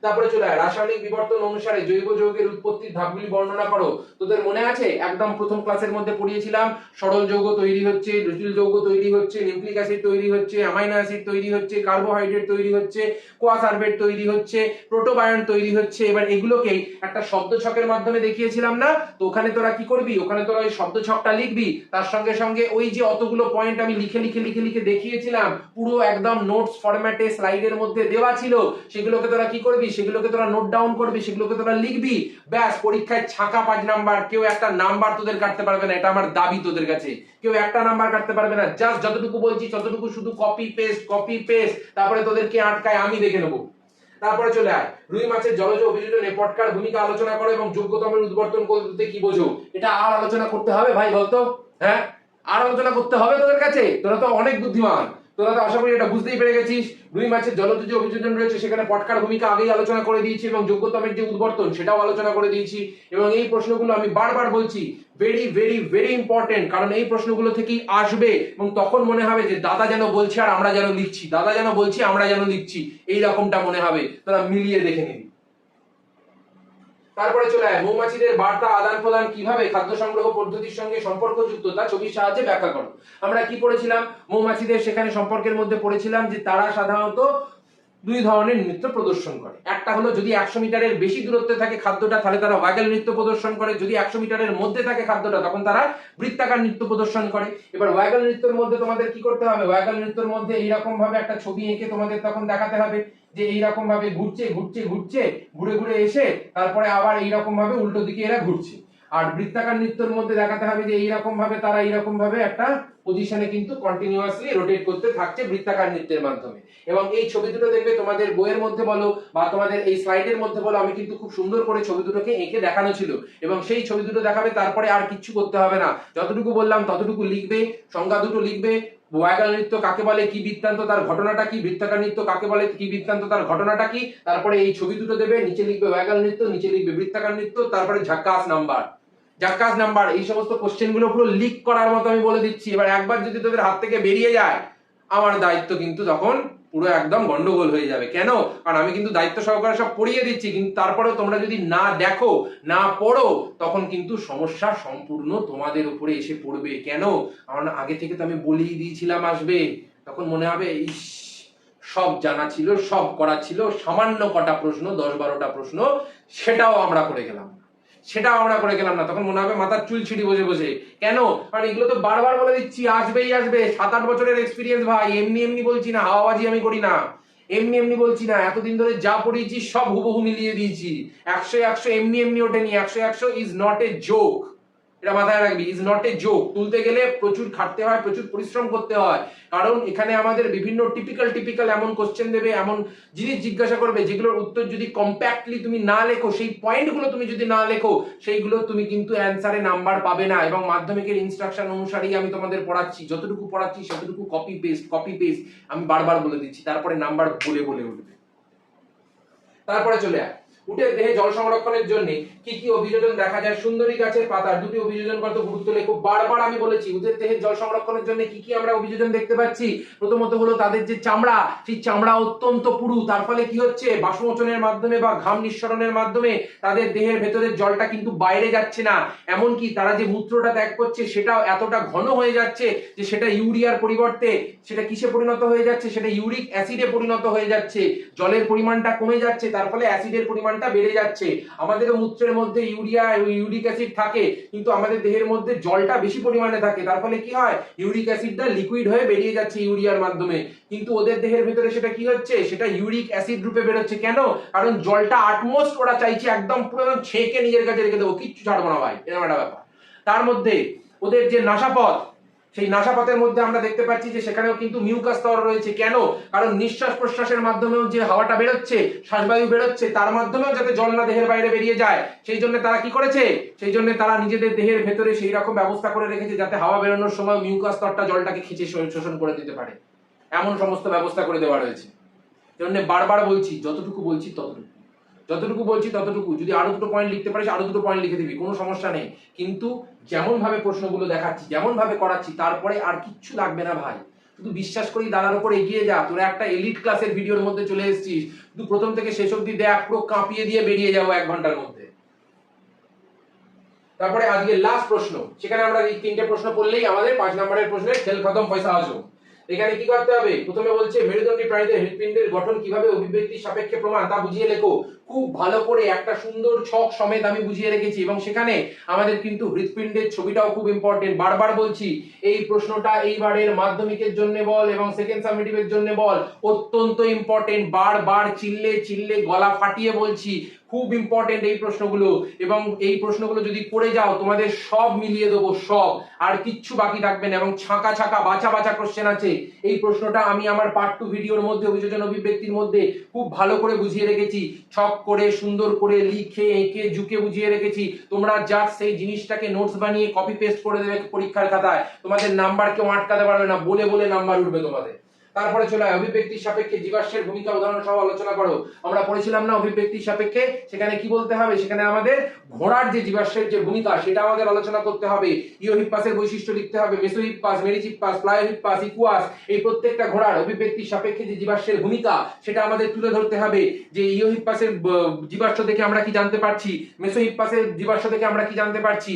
তারপরে চলে রাসায়নিক বিবর্তন অনুসারে জৈব যৌগের উৎপত্তির ধাপগুলি বর্ণনা করো। তোদের মনে আছে একদম প্রথম ক্লাসের মধ্যে পড়িয়েছিলাম, সরল যৌগ তৈরি হচ্ছে, জটিল যৌগ তৈরি হচ্ছে, নিউক্লিক অ্যাসিড তৈরি হচ্ছে, অ্যামাইনো অ্যাসিড তৈরি হচ্ছে, কার্বোহাইড্রেট তৈরি হচ্ছে, কোয়াসার্ভেট তৈরি হচ্ছে, প্রোটোবায়ন তৈরি হচ্ছে। এবার এগুলোকেই একটা শব্দ ছকের মাধ্যমে দেখিয়েছিলাম না? তো ওখানে তোরা কি করবি, ওখানে তোরা ওই শব্দ ছকটা লিখবি, তার সঙ্গে সঙ্গে ওই যে অতগুলো পয়েন্ট আমি লিখে লিখে লিখে লিখে দেখিয়েছিলাম পুরো একদম নোটস ফরম্যাটে স্লাইডের মধ্যে দেওয়া ছিল, সেগুলোকে তোরা কি করবি, সেগুলোকে তোরা নোট ডাউন করবি, সেগুলোকে তোরা লিখবি। ব্যাস, পরীক্ষায় ছাকা 5 নাম্বার। কেউ একটা নাম্বার তোদের কাটতে পারবে না, এটা আমার দাবি তোদের কাছে। কেউ একটা নাম্বার কাটতে পারবে না। জাস্ট যতটুকু বলছি ততটুকু শুধু কপি পেস্ট, তারপরে তোদেরকে আটকায় আমি দেখে নেবো। তারপরে চলে আয় রুই মাছের জলজ অভিযোজনে পটকার ভূমিকা আলোচনা করো এবং যোগ্যতমের উদ্বর্তন করতে কি বোঝো। এটা আর আলোচনা করতে হবে ভাই বলতো? হ্যাঁ, আর আলোচনা করতে হবে তোদের কাছে? তোরা তো অনেক বুদ্ধিমান, তোরা তো আশা করি এটা বুঝতেই পেরে গেছিস। রুই মাছের জলজ যে অভিযোজন রয়েছে সেখানে পটকার ভূমিকা আগেই আলোচনা করে দিয়েছি এবং যোগ্যতমের যে উদ্বর্তন সেটাও আলোচনা করে দিয়েছি। এবং এই প্রশ্নগুলো আমি বারবার বলছি ভেরি ভেরি ভেরি ইম্পর্টেন্ট, কারণ এই প্রশ্নগুলো থেকেই আসবে এবং তখন মনে হবে যে দাদা যেন বলছে আর আমরা যেন লিখছি, দাদা যেন বলছি আমরা যেন লিখছি, এই রকমটা মনে হবে। তোরা মিলিয়ে দেখে নিবি। তারপরে চলে আয় মৌমাছিদের বার্তা আদান প্রদান কিভাবে খাদ্য সংগ্রহ পদ্ধতির সঙ্গে সম্পর্কযুক্ত তা ছবির সাহায্যে ব্যাখ্যা করো। আমরা কি পড়েছিলাম মৌমাছিদের সেখানে সম্পর্কের মধ্যে? পড়েছিলাম যে তারা সাধারণত দুই ধরনের নৃত্য প্রদর্শন করে। একটা হলো যদি 100 মিটারের বেশি দূরত্বে থাকে খাদ্যটা তাহলে তারা ওয়াগল নৃত্য প্রদর্শন করে, যদি 100 মিটারের মধ্যে থাকে খাদ্যটা তখন তারা বৃত্তাকার নৃত্য প্রদর্শন করে। এবার ওয়াগল নৃত্যের মধ্যে তোমাদের কি করতে হবে, ওয়াগল নৃত্যের মধ্যে এইরকম ভাবে একটা ছবি এঁকে তোমাদের তখন দেখাতে হবে যে এইরকম ভাবে ঘুরছে ঘুরছে ঘুরছে, ঘুরে ঘুরে এসে তারপরে আবার এইরকম ভাবে উল্টো দিকে এরা ঘুরছে। আর বৃত্তাকার নৃত্যের মধ্যে দেখাতে হবে যে এইরকম ভাবে তারা এইরকম ভাবে একটা পজিশনে কিন্তু কন্টিনিউয়াসলি রোটেট করতে থাকছে বৃত্তাকার নৃত্যের মাধ্যমে। এবং এই ছবি দুটো দেখবে তোমাদের বইয়ের মধ্যে বলো বা তোমাদের এই স্লাইডের মধ্যে বলো, আমি কিন্তু খুব সুন্দর করে ছবি দুটোকে এঁকে দেখানো ছিল এবং সেই ছবি দুটো দেখাবে, তারপরে আর কিচ্ছু করতে হবে না, যতটুকু বললাম ততটুকু লিখবে, সংজ্ঞা দুটো লিখবে, ওয়াগল নৃত্য কাকে বলে, কি বৃত্তান্ত তার ঘটনাটা কি, বৃত্তাকার নৃত্য কাকে বলে, কি বৃত্তান্ত তার ঘটনাটা কি, তারপরে এই ছবি দুটো দেবে, নিচে লিখবে ওয়াগল নৃত্য, নিচে লিখবে বৃত্তাকার নৃত্য, তারপরে ঝাক্কাস নাম্বার, জাক্কাস নাম্বার, এই সমস্ত কোশ্চেন গুলো পুরো লিক করার মতো আমি বলে দিচ্ছি। এবার একবার যদি তোদের হাত থেকে বেরিয়ে যায় আমার দায়িত্ব কিন্তু তখন পুরো একদম গন্ডগোল হয়ে যাবে। কেন? কারণ আমি কিন্তু দায়িত্ব সহকারে সব পড়িয়ে দিচ্ছি, কিন্তু তারপরেও তোমরা যদি না দেখো না পড়ো তখন কিন্তু সমস্যা সম্পূর্ণ তোমাদের উপরে এসে পড়বে। কেন? কারণ আগে থেকে তো আমি বলেই দিয়েছিলাম আসবে, তখন মনে হবে ইস সব জানা ছিল, সব করা ছিল, সামান্য কটা প্রশ্ন 10-12টা প্রশ্ন সেটাও আমরা করে গেলাম না, তখন মনে হবে মাথার চুল ছিঁড়ি বসে বসে। কেন? কারণ এগুলো তো বারবার বলে দিচ্ছি আসবেই আসবে, 7-8 বছরের এক্সপিরিয়েন্স ভাই, এমনি এমনি বলছি না, হাওয়াবাজি আমি করি না, এমনি এমনি বলছি না, এতদিন ধরে যা পড়িয়েছি সব হুবহু মিলিয়ে দিয়েছি। 100 এমনি এমনি ওঠেনি, 100 ইজ নট এ জোক, এটা মাথায় রাখবি, ইজ নট এ জোক। তুলতে গেলে প্রচুর খাটতে হয়, প্রচুর পরিশ্রম করতে হয়, কারণ এখানে আমাদের বিভিন্ন টিপিক্যাল এমন কোশ্চেন দেবে, এমন জিনিস জিজ্ঞাসা করবে যেগুলোর উত্তর যদি কম্প্যাক্টলি তুমি না লেখো, সেই পয়েন্টগুলো তুমি যদি না লেখো, সেইগুলো তুমি কিন্তু অ্যানসারে নাম্বার পাবে না। এবং মাধ্যমিকের ইনস্ট্রাকশন অনুসারেই আমি তোমাদের পড়াচ্ছি, যতটুকু পড়াচ্ছি সেতটুকু কপি পেস্ট আমি বারবার বলে দিচ্ছি, তারপরে নাম্বার বলে উঠবে। তারপরে চলে আয়, উটের দেহে জল সংরক্ষণের জন্য কি কি অভিযোজন দেখা যায়। সুন্দরী গাছের পাতার দুটি অভিযোজন কত গুরুত্ব লেখো। বারবার আমি বলেছি উটের দেহের জল সংরক্ষণের জন্য কি কি আমরা অভিযোজন দেখতে পাচ্ছি। প্রথমত হলো তাদের যে চামড়া, সেই চামড়া অত্যন্ত পুরু, তার ফলে কি হচ্ছে বাষ্পমোচনের মাধ্যমে বা ঘাম নিঃসরণের মাধ্যমে তাদের দেহের ভেতরের জলটা কিন্তু বাইরে যাচ্ছে না, এমনকি তারা যে মূত্রটা ত্যাগ করছে সেটাও এতটা ঘন হয়ে যাচ্ছে যে সেটা ইউরিয়ার পরিবর্তে সেটা কিসে পরিণত হয়ে যাচ্ছে, সেটা ইউরিক অ্যাসিডে পরিণত হয়ে যাচ্ছে। জলের পরিমাণটা কমে যাচ্ছে, তার ফলে অ্যাসিডের পরিমাণটা বেড়ে যাচ্ছে। আমাদের মূত্রের মধ্যে ইউরিক অ্যাসিড থাকে, কিন্তু আমাদের দেহের মধ্যে জলটা বেশি পরিমাণে থাকে, তার ফলে কি হয় ইউরিক অ্যাসিডটা লিকুইড হয়ে বেরিয়ে যাচ্ছে ইউরিয়ার মাধ্যমে, কিন্তু ওদের দেহের ভেতরে সেটা কি হচ্ছে, সেটা ইউরিক অ্যাসিড রূপে বেরোচ্ছে। কেন? কারণ জলটা আটমোস্ট ওরা চাইছে একদম পুরো ছেঁকে নিজের কাছে রেখে দেবো, কিচ্ছু ছাড়বো না ভাই, এরকম একটা ব্যাপার। তার মধ্যে ওদের যে নাসাপথ, সেই নাসাপথের মধ্যে আমরা দেখতে পাচ্ছি যে সেখানেও কিন্তু মিউকাস স্তর রয়েছে। কেন? কারণ নিঃশ্বাস প্রশ্বাসের মাধ্যমেও যে হাওয়াটা বেরোচ্ছে, শ্বাসবায়ু বেরোচ্ছে, তার মাধ্যমেও যাতে জল না দেহের বাইরে বেরিয়ে যায়, সেই জন্য তারা কি করেছে, সেই জন্য তারা নিজেদের দেহের ভেতরে সেই রকম ব্যবস্থা করে রেখেছে যাতে হাওয়া বেরোনোর সময় মিউকাস স্তরটা জলটাকে খিঁচে শোষণ করে দিতে পারে, এমন সমস্ত ব্যবস্থা করে দেওয়া রয়েছে। জন্য বারবার বলছি যতটুকু বলছি ততটুকু, যদি আরো দুটো পয়েন্ট লিখতে পারিস আরো দুটো পয়েন্ট লিখে দিবি, কোনো সমস্যা নেই, কিন্তু যেমন ভাবে প্রশ্নগুলো দেখাচ্ছি, যেমন ভাবে করাচ্ছি, তারপরে আর কিচ্ছু লাগবে না ভাই, শুধু বিশ্বাস করি দাদার উপর এগিয়ে যা। তোরা একটা এলিট ক্লাসের ভিডিওর মধ্যে চলে এসেছিস, শুধু প্রথম থেকে শেষ অবধি দেখ, পুরো কাঁপিয়ে দিয়ে বেরিয়ে যাবো 1 ঘন্টার মধ্যে। তারপরে আজকে লাস্ট প্রশ্ন, সেখানে আমরা এই 3টে প্রশ্ন পড়লেই আমাদের 5 নম্বরের প্রশ্নের খেল খতম, পয়সা আসো। এখানে কি করতে হবে, প্রথমে বলছে মেরুদণ্ডী প্রাণীদের হৃৎপিণ্ডের গঠন কিভাবে অভিব্যক্তির সাপেক্ষে প্রমাণ তা বুঝিয়ে লেখো। খুব ভালো করে একটা সুন্দর ছক সমেত আমি বুঝিয়ে রেখেছি, এবং সেখানে আমাদের কিন্তু হৃৎপিণ্ডের ছবিটাও খুব ইম্পর্টেন্ট। বারবার বলছি এই প্রশ্নটা এইবারের মাধ্যমিকের জন্য বল এবং সেকেন্ড সামেটিভের জন্য বল, অত্যন্ত ইম্পর্টেন্ট, বারবার চিল্লে গলা ফাটিয়ে বলছি, খুব ইম্পর্টেন্ট এই প্রশ্নগুলো। এবং এই প্রশ্নগুলো যদি পড়ে যাও তোমাদের সব মিলিয়ে দেবো, সব, আর কিচ্ছু বাকি থাকবে না। এবং ছাঁকা বাছা কোশ্চেন আছে। এই প্রশ্নটা আমি আমার পার্ট 2 ভিডিওর মধ্যে অভিযোজন অভিব্যক্তির মধ্যে খুব ভালো করে বুঝিয়ে রেখেছি, ছক করে সুন্দর করে লিখে এঁকে ঝুঁকে বুঝিয়ে রেখেছি। তোমরা জাস্ট সেই জিনিসটাকে নোটস বানিয়ে কপি পেস্ট করে দেবে পরীক্ষার খাতায়, তোমাদের নাম্বার কেউ আটকাতে পারবে না, বলে নাম্বার উঠবে তোমাদের। তারপরে চলে অভিব্যক্তির সাপেক্ষে জীবাশ্মের ভূমিকা উদাহরণ সহ আলোচনা করো। আমরা পড়েছিলাম না অভিব্যক্তির সাপেক্ষে, সেখানে কি বলতে হবে, সেখানে আমাদের ঘোড়ার যে জীবাশ্মের যে ভূমিকা সেটা আমাদের আলোচনা করতে হবে। ইওহিপ্পাসের বৈশিষ্ট্য লিখতে হবে, মেসোহিপ্পাস, মেরিচিপ্পাস, প্লায়োহিপ্পাস, ইকুয়াস, এই প্রত্যেকটা ঘোড়ার অভিব্যক্তির সাপেক্ষে যে জীবাশ্মের ভূমিকা সেটা আমাদের তুলে ধরতে হবে। যে ইওহিপ্পাসের জীবাশ্ম থেকে আমরা কি জানতে পারছি, মেসোহিপ্পাসের জীবাশ্ম থেকে আমরা কি জানতে পারছি,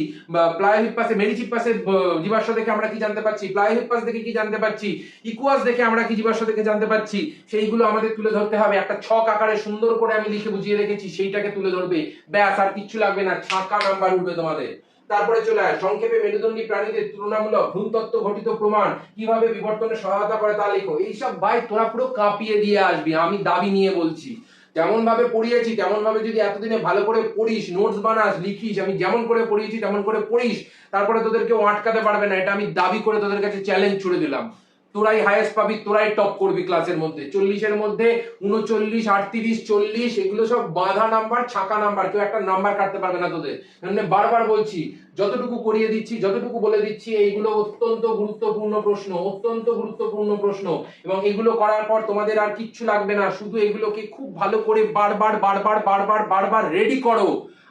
প্লায়োহিপ্পাসের মেরিচিপ্পাসের জীবাশ্ম থেকে আমরা কি জানতে পারছি, প্লায়োহিপ্পাস থেকে কি জানতে পারছি, ইকুয়াস দেখে আমরা কি জীবাশ্ম থেকে জানতে পারছি, সেইগুলো আমাদের তুলে ধরতে হবে। একটা ছক আকারে সুন্দর করে আমি লিখে বুঝিয়ে রেখেছি, সেইটাকে তুলে ধরবে, ব্যাস আর কিচ্ছু লাগবে না, ছাঁকা নাম্বার উঠবে তোমাদের। তারপরে চলে আয় সংক্ষেপে মেরুদণ্ডী প্রাণীদের তুলনামূলক ভ্রূণতত্ত্ব ঘটিত প্রমাণ কিভাবে বিবর্তনে সহায়তা করে তা লেখো। এইসব ভাই তোরা পুরো কাঁপিয়ে দিয়ে আসবি, আমি দাবি নিয়ে বলছি। যেমন ভাবে পড়িয়েছি তেমন ভাবে যদি এতদিনে ভালো করে পড়িস, নোটস বানাস, লিখিস, আমি যেমন করে পড়িয়েছি তেমন করে পড়িস, তারপরে তোদের কেউ আটকাতে পারবে না, এটা আমি দাবি করে তোদের কাছে চ্যালেঞ্জ ছুড়ে দিলাম। তোরাই হাইয়েস্ট পাবি, তোরাই টপ করবি ক্লাসের মধ্যে। 40-এর মধ্যে 39, 38, 40 এগুলো সব বাঁধা নাম্বার, ছাকা নাম্বার, কেউ একটা নাম্বার কাটতে পারবে না তোদের। বারবার বলছি, যতটুকু করিয়ে দিচ্ছি, যতটুকু বলে দিচ্ছি, এইগুলো অত্যন্ত গুরুত্বপূর্ণ প্রশ্ন, অত্যন্ত গুরুত্বপূর্ণ প্রশ্ন। এবং এগুলো করার পর তোমাদের আর কিচ্ছু লাগবে না, শুধু এগুলোকে খুব ভালো করে বারবার বারবার বারবার বারবার রেডি করো।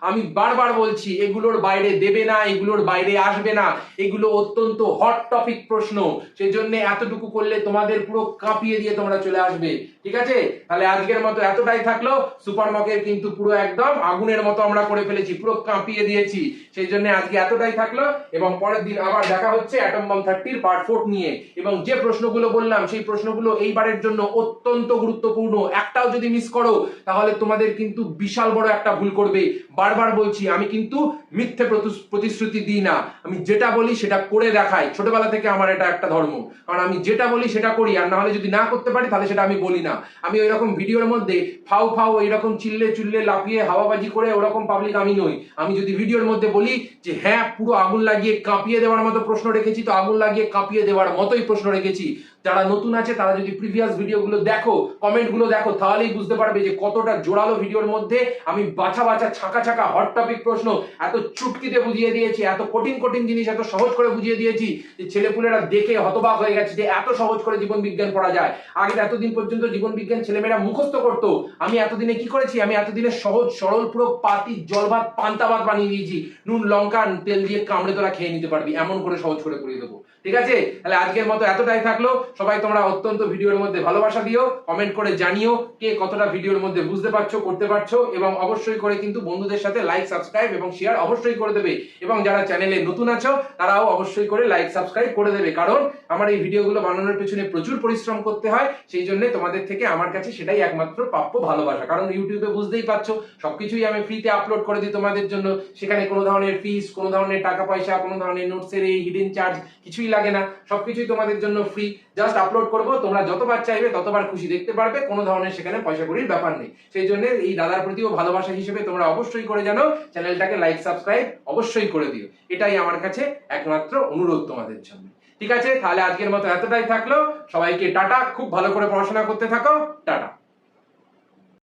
আমি বারবার বলছি, এগুলোর বাইরে দেবে না, এগুলোর বাইরে আসবে না, এগুলো অত্যন্ত হট টপিক প্রশ্ন। সেই জন্য এতটুকু করলে তোমাদের পুরো কাঁপিয়ে দিয়ে তোমরা চলে আসবে। ঠিক আছে, তাহলে আজকের মতো এতটাই থাকলো। সুপার মকের কিন্তু পুরো একদম আগুনের মতো আমরা করে ফেলেছি, পুরো কাঁপিয়ে দিয়েছি। সেই জন্য আজকে এতটাই থাকলো, এবং পরের দিন আবার দেখা হচ্ছে অ্যাটম বম 30 পার্ট 4 নিয়ে। এবং যে প্রশ্নগুলো বললাম সেই প্রশ্নগুলো এইবারের জন্য অত্যন্ত গুরুত্বপূর্ণ। একটাও যদি মিস করো তাহলে তোমাদের কিন্তু বিশাল বড় একটা ভুল করবে। বারবার বলছি, আমি কিন্তু মিথ্যে প্রতিশ্রুতি দিই না, আমি যেটা বলি সেটা করে দেখাই। ছোটবেলা থেকে আমার এটা একটা ধর্ম, কারণ আমি যেটা বলি সেটা করি, আর না হলে যদি না করতে পারি তাহলে সেটা আমি বলি না। আমি ওই রকম ভিডিওর মধ্যে ফাউ ফাউ এইরকম চিল্লে চুল্লে লাফিয়ে হাওয়াবাজি করে ওরকম পাবলিক আমি নই। আমি যদি ভিডিওর মধ্যে বলি যে হ্যাঁ পুরো আগুন লাগিয়ে কাঁপিয়ে দেওয়ার মতো প্রশ্ন রেখেছি, তো আগুন লাগিয়ে কাঁপিয়ে দেওয়ার মতোই প্রশ্ন রেখেছি। যারা নতুন আছে তারা যদি প্রিভিয়াস ভিডিওগুলো দেখো, কমেন্টগুলো দেখো, তাহলেই বুঝতে পারবে যে কতটা জোরালো ভিডিওর মধ্যে আমি বাছা বাছা ছাকা ছাকা হট টপিক প্রশ্ন এত চুটকিতে বুঝিয়ে দিয়েছি, এত কঠিন কঠিন জিনিস এত সহজ করে বুঝিয়ে দিয়েছি যে ছেলেপুলেরা দেখে হতবাক হয়ে গেছে যে এত সহজ করে জীবন বিজ্ঞান পড়া যায়। আগে এতদিন পর্যন্ত জীবন বিজ্ঞান ছেলেমেয়েরা মুখস্থ করতো, আমি এতদিনে কি করেছি, আমি এতদিনে সহজ সরল পুরো পাতি জল ভাত পান্তা ভাত বানিয়ে দিয়েছি। নুন লঙ্কা তেল দিয়ে কামড়ে তোরা খেয়ে নিতে পারবি, এমন করে সহজ করে করিয়ে দেবো। ঠিক আছে, তাহলে আজকের মতো এতটাই থাকলো। সবাই তোমরা অত্যন্ত ভিডিওর মধ্যে ভালোবাসা দিও, কমেন্ট করে জানিও কে কতটা ভিডিওর মধ্যে বুঝতে পারছো, করতে পারছো, এবং অবশ্যই করে কিন্তু বন্ধুদের সাথে লাইক সাবস্ক্রাইব এবং শেয়ার অবশ্যই করে দেবে। এবং যারা চ্যানেলে নতুন আছো তারাও অবশ্যই করে লাইক সাবস্ক্রাইব করে দেবে, কারণ আমার এই ভিডিওগুলো বানানোর পেছনে প্রচুর পরিশ্রম করতে হয়। সেই জন্য তোমাদের থেকে আমার কাছে সেটাই একমাত্র প্রাপ্য ভালোবাসা, কারণ ইউটিউবে বুঝতেই পারছো সবকিছুই আমি ফ্রিতে আপলোড করে দিই তোমাদের জন্য। সেখানে কোনো ধরনের ফিস, কোনো ধরনের টাকা পয়সা, কোনো ধরনের নোটসের এই হিডেন চার্জ কিছুই লাগে না, সবকিছুই তোমাদের জন্য ফ্রি। জাস্ট আপলোড করবো, তোমরা যতবার চাইবে ততবার খুশি দেখতে পারবে, কোনো ধরনের সেখানে পয়সা কড়ির ব্যাপার নেই। সেই জন্য এই দাদার প্রতিও ভালোবাসা হিসেবে তোমরা অবশ্যই করে জানো চ্যানেলটাকে লাইক সাবস্ক্রাইব অবশ্যই করে দিও, এটাই আমার কাছে একমাত্র অনুরোধ তোমাদের জন্য। ঠিক আছে, তাহলে আজকের মতো এতটাই থাকলো। সবাইকে টাটা, খুব ভালো করে পড়াশোনা করতে থাকো, টাটা।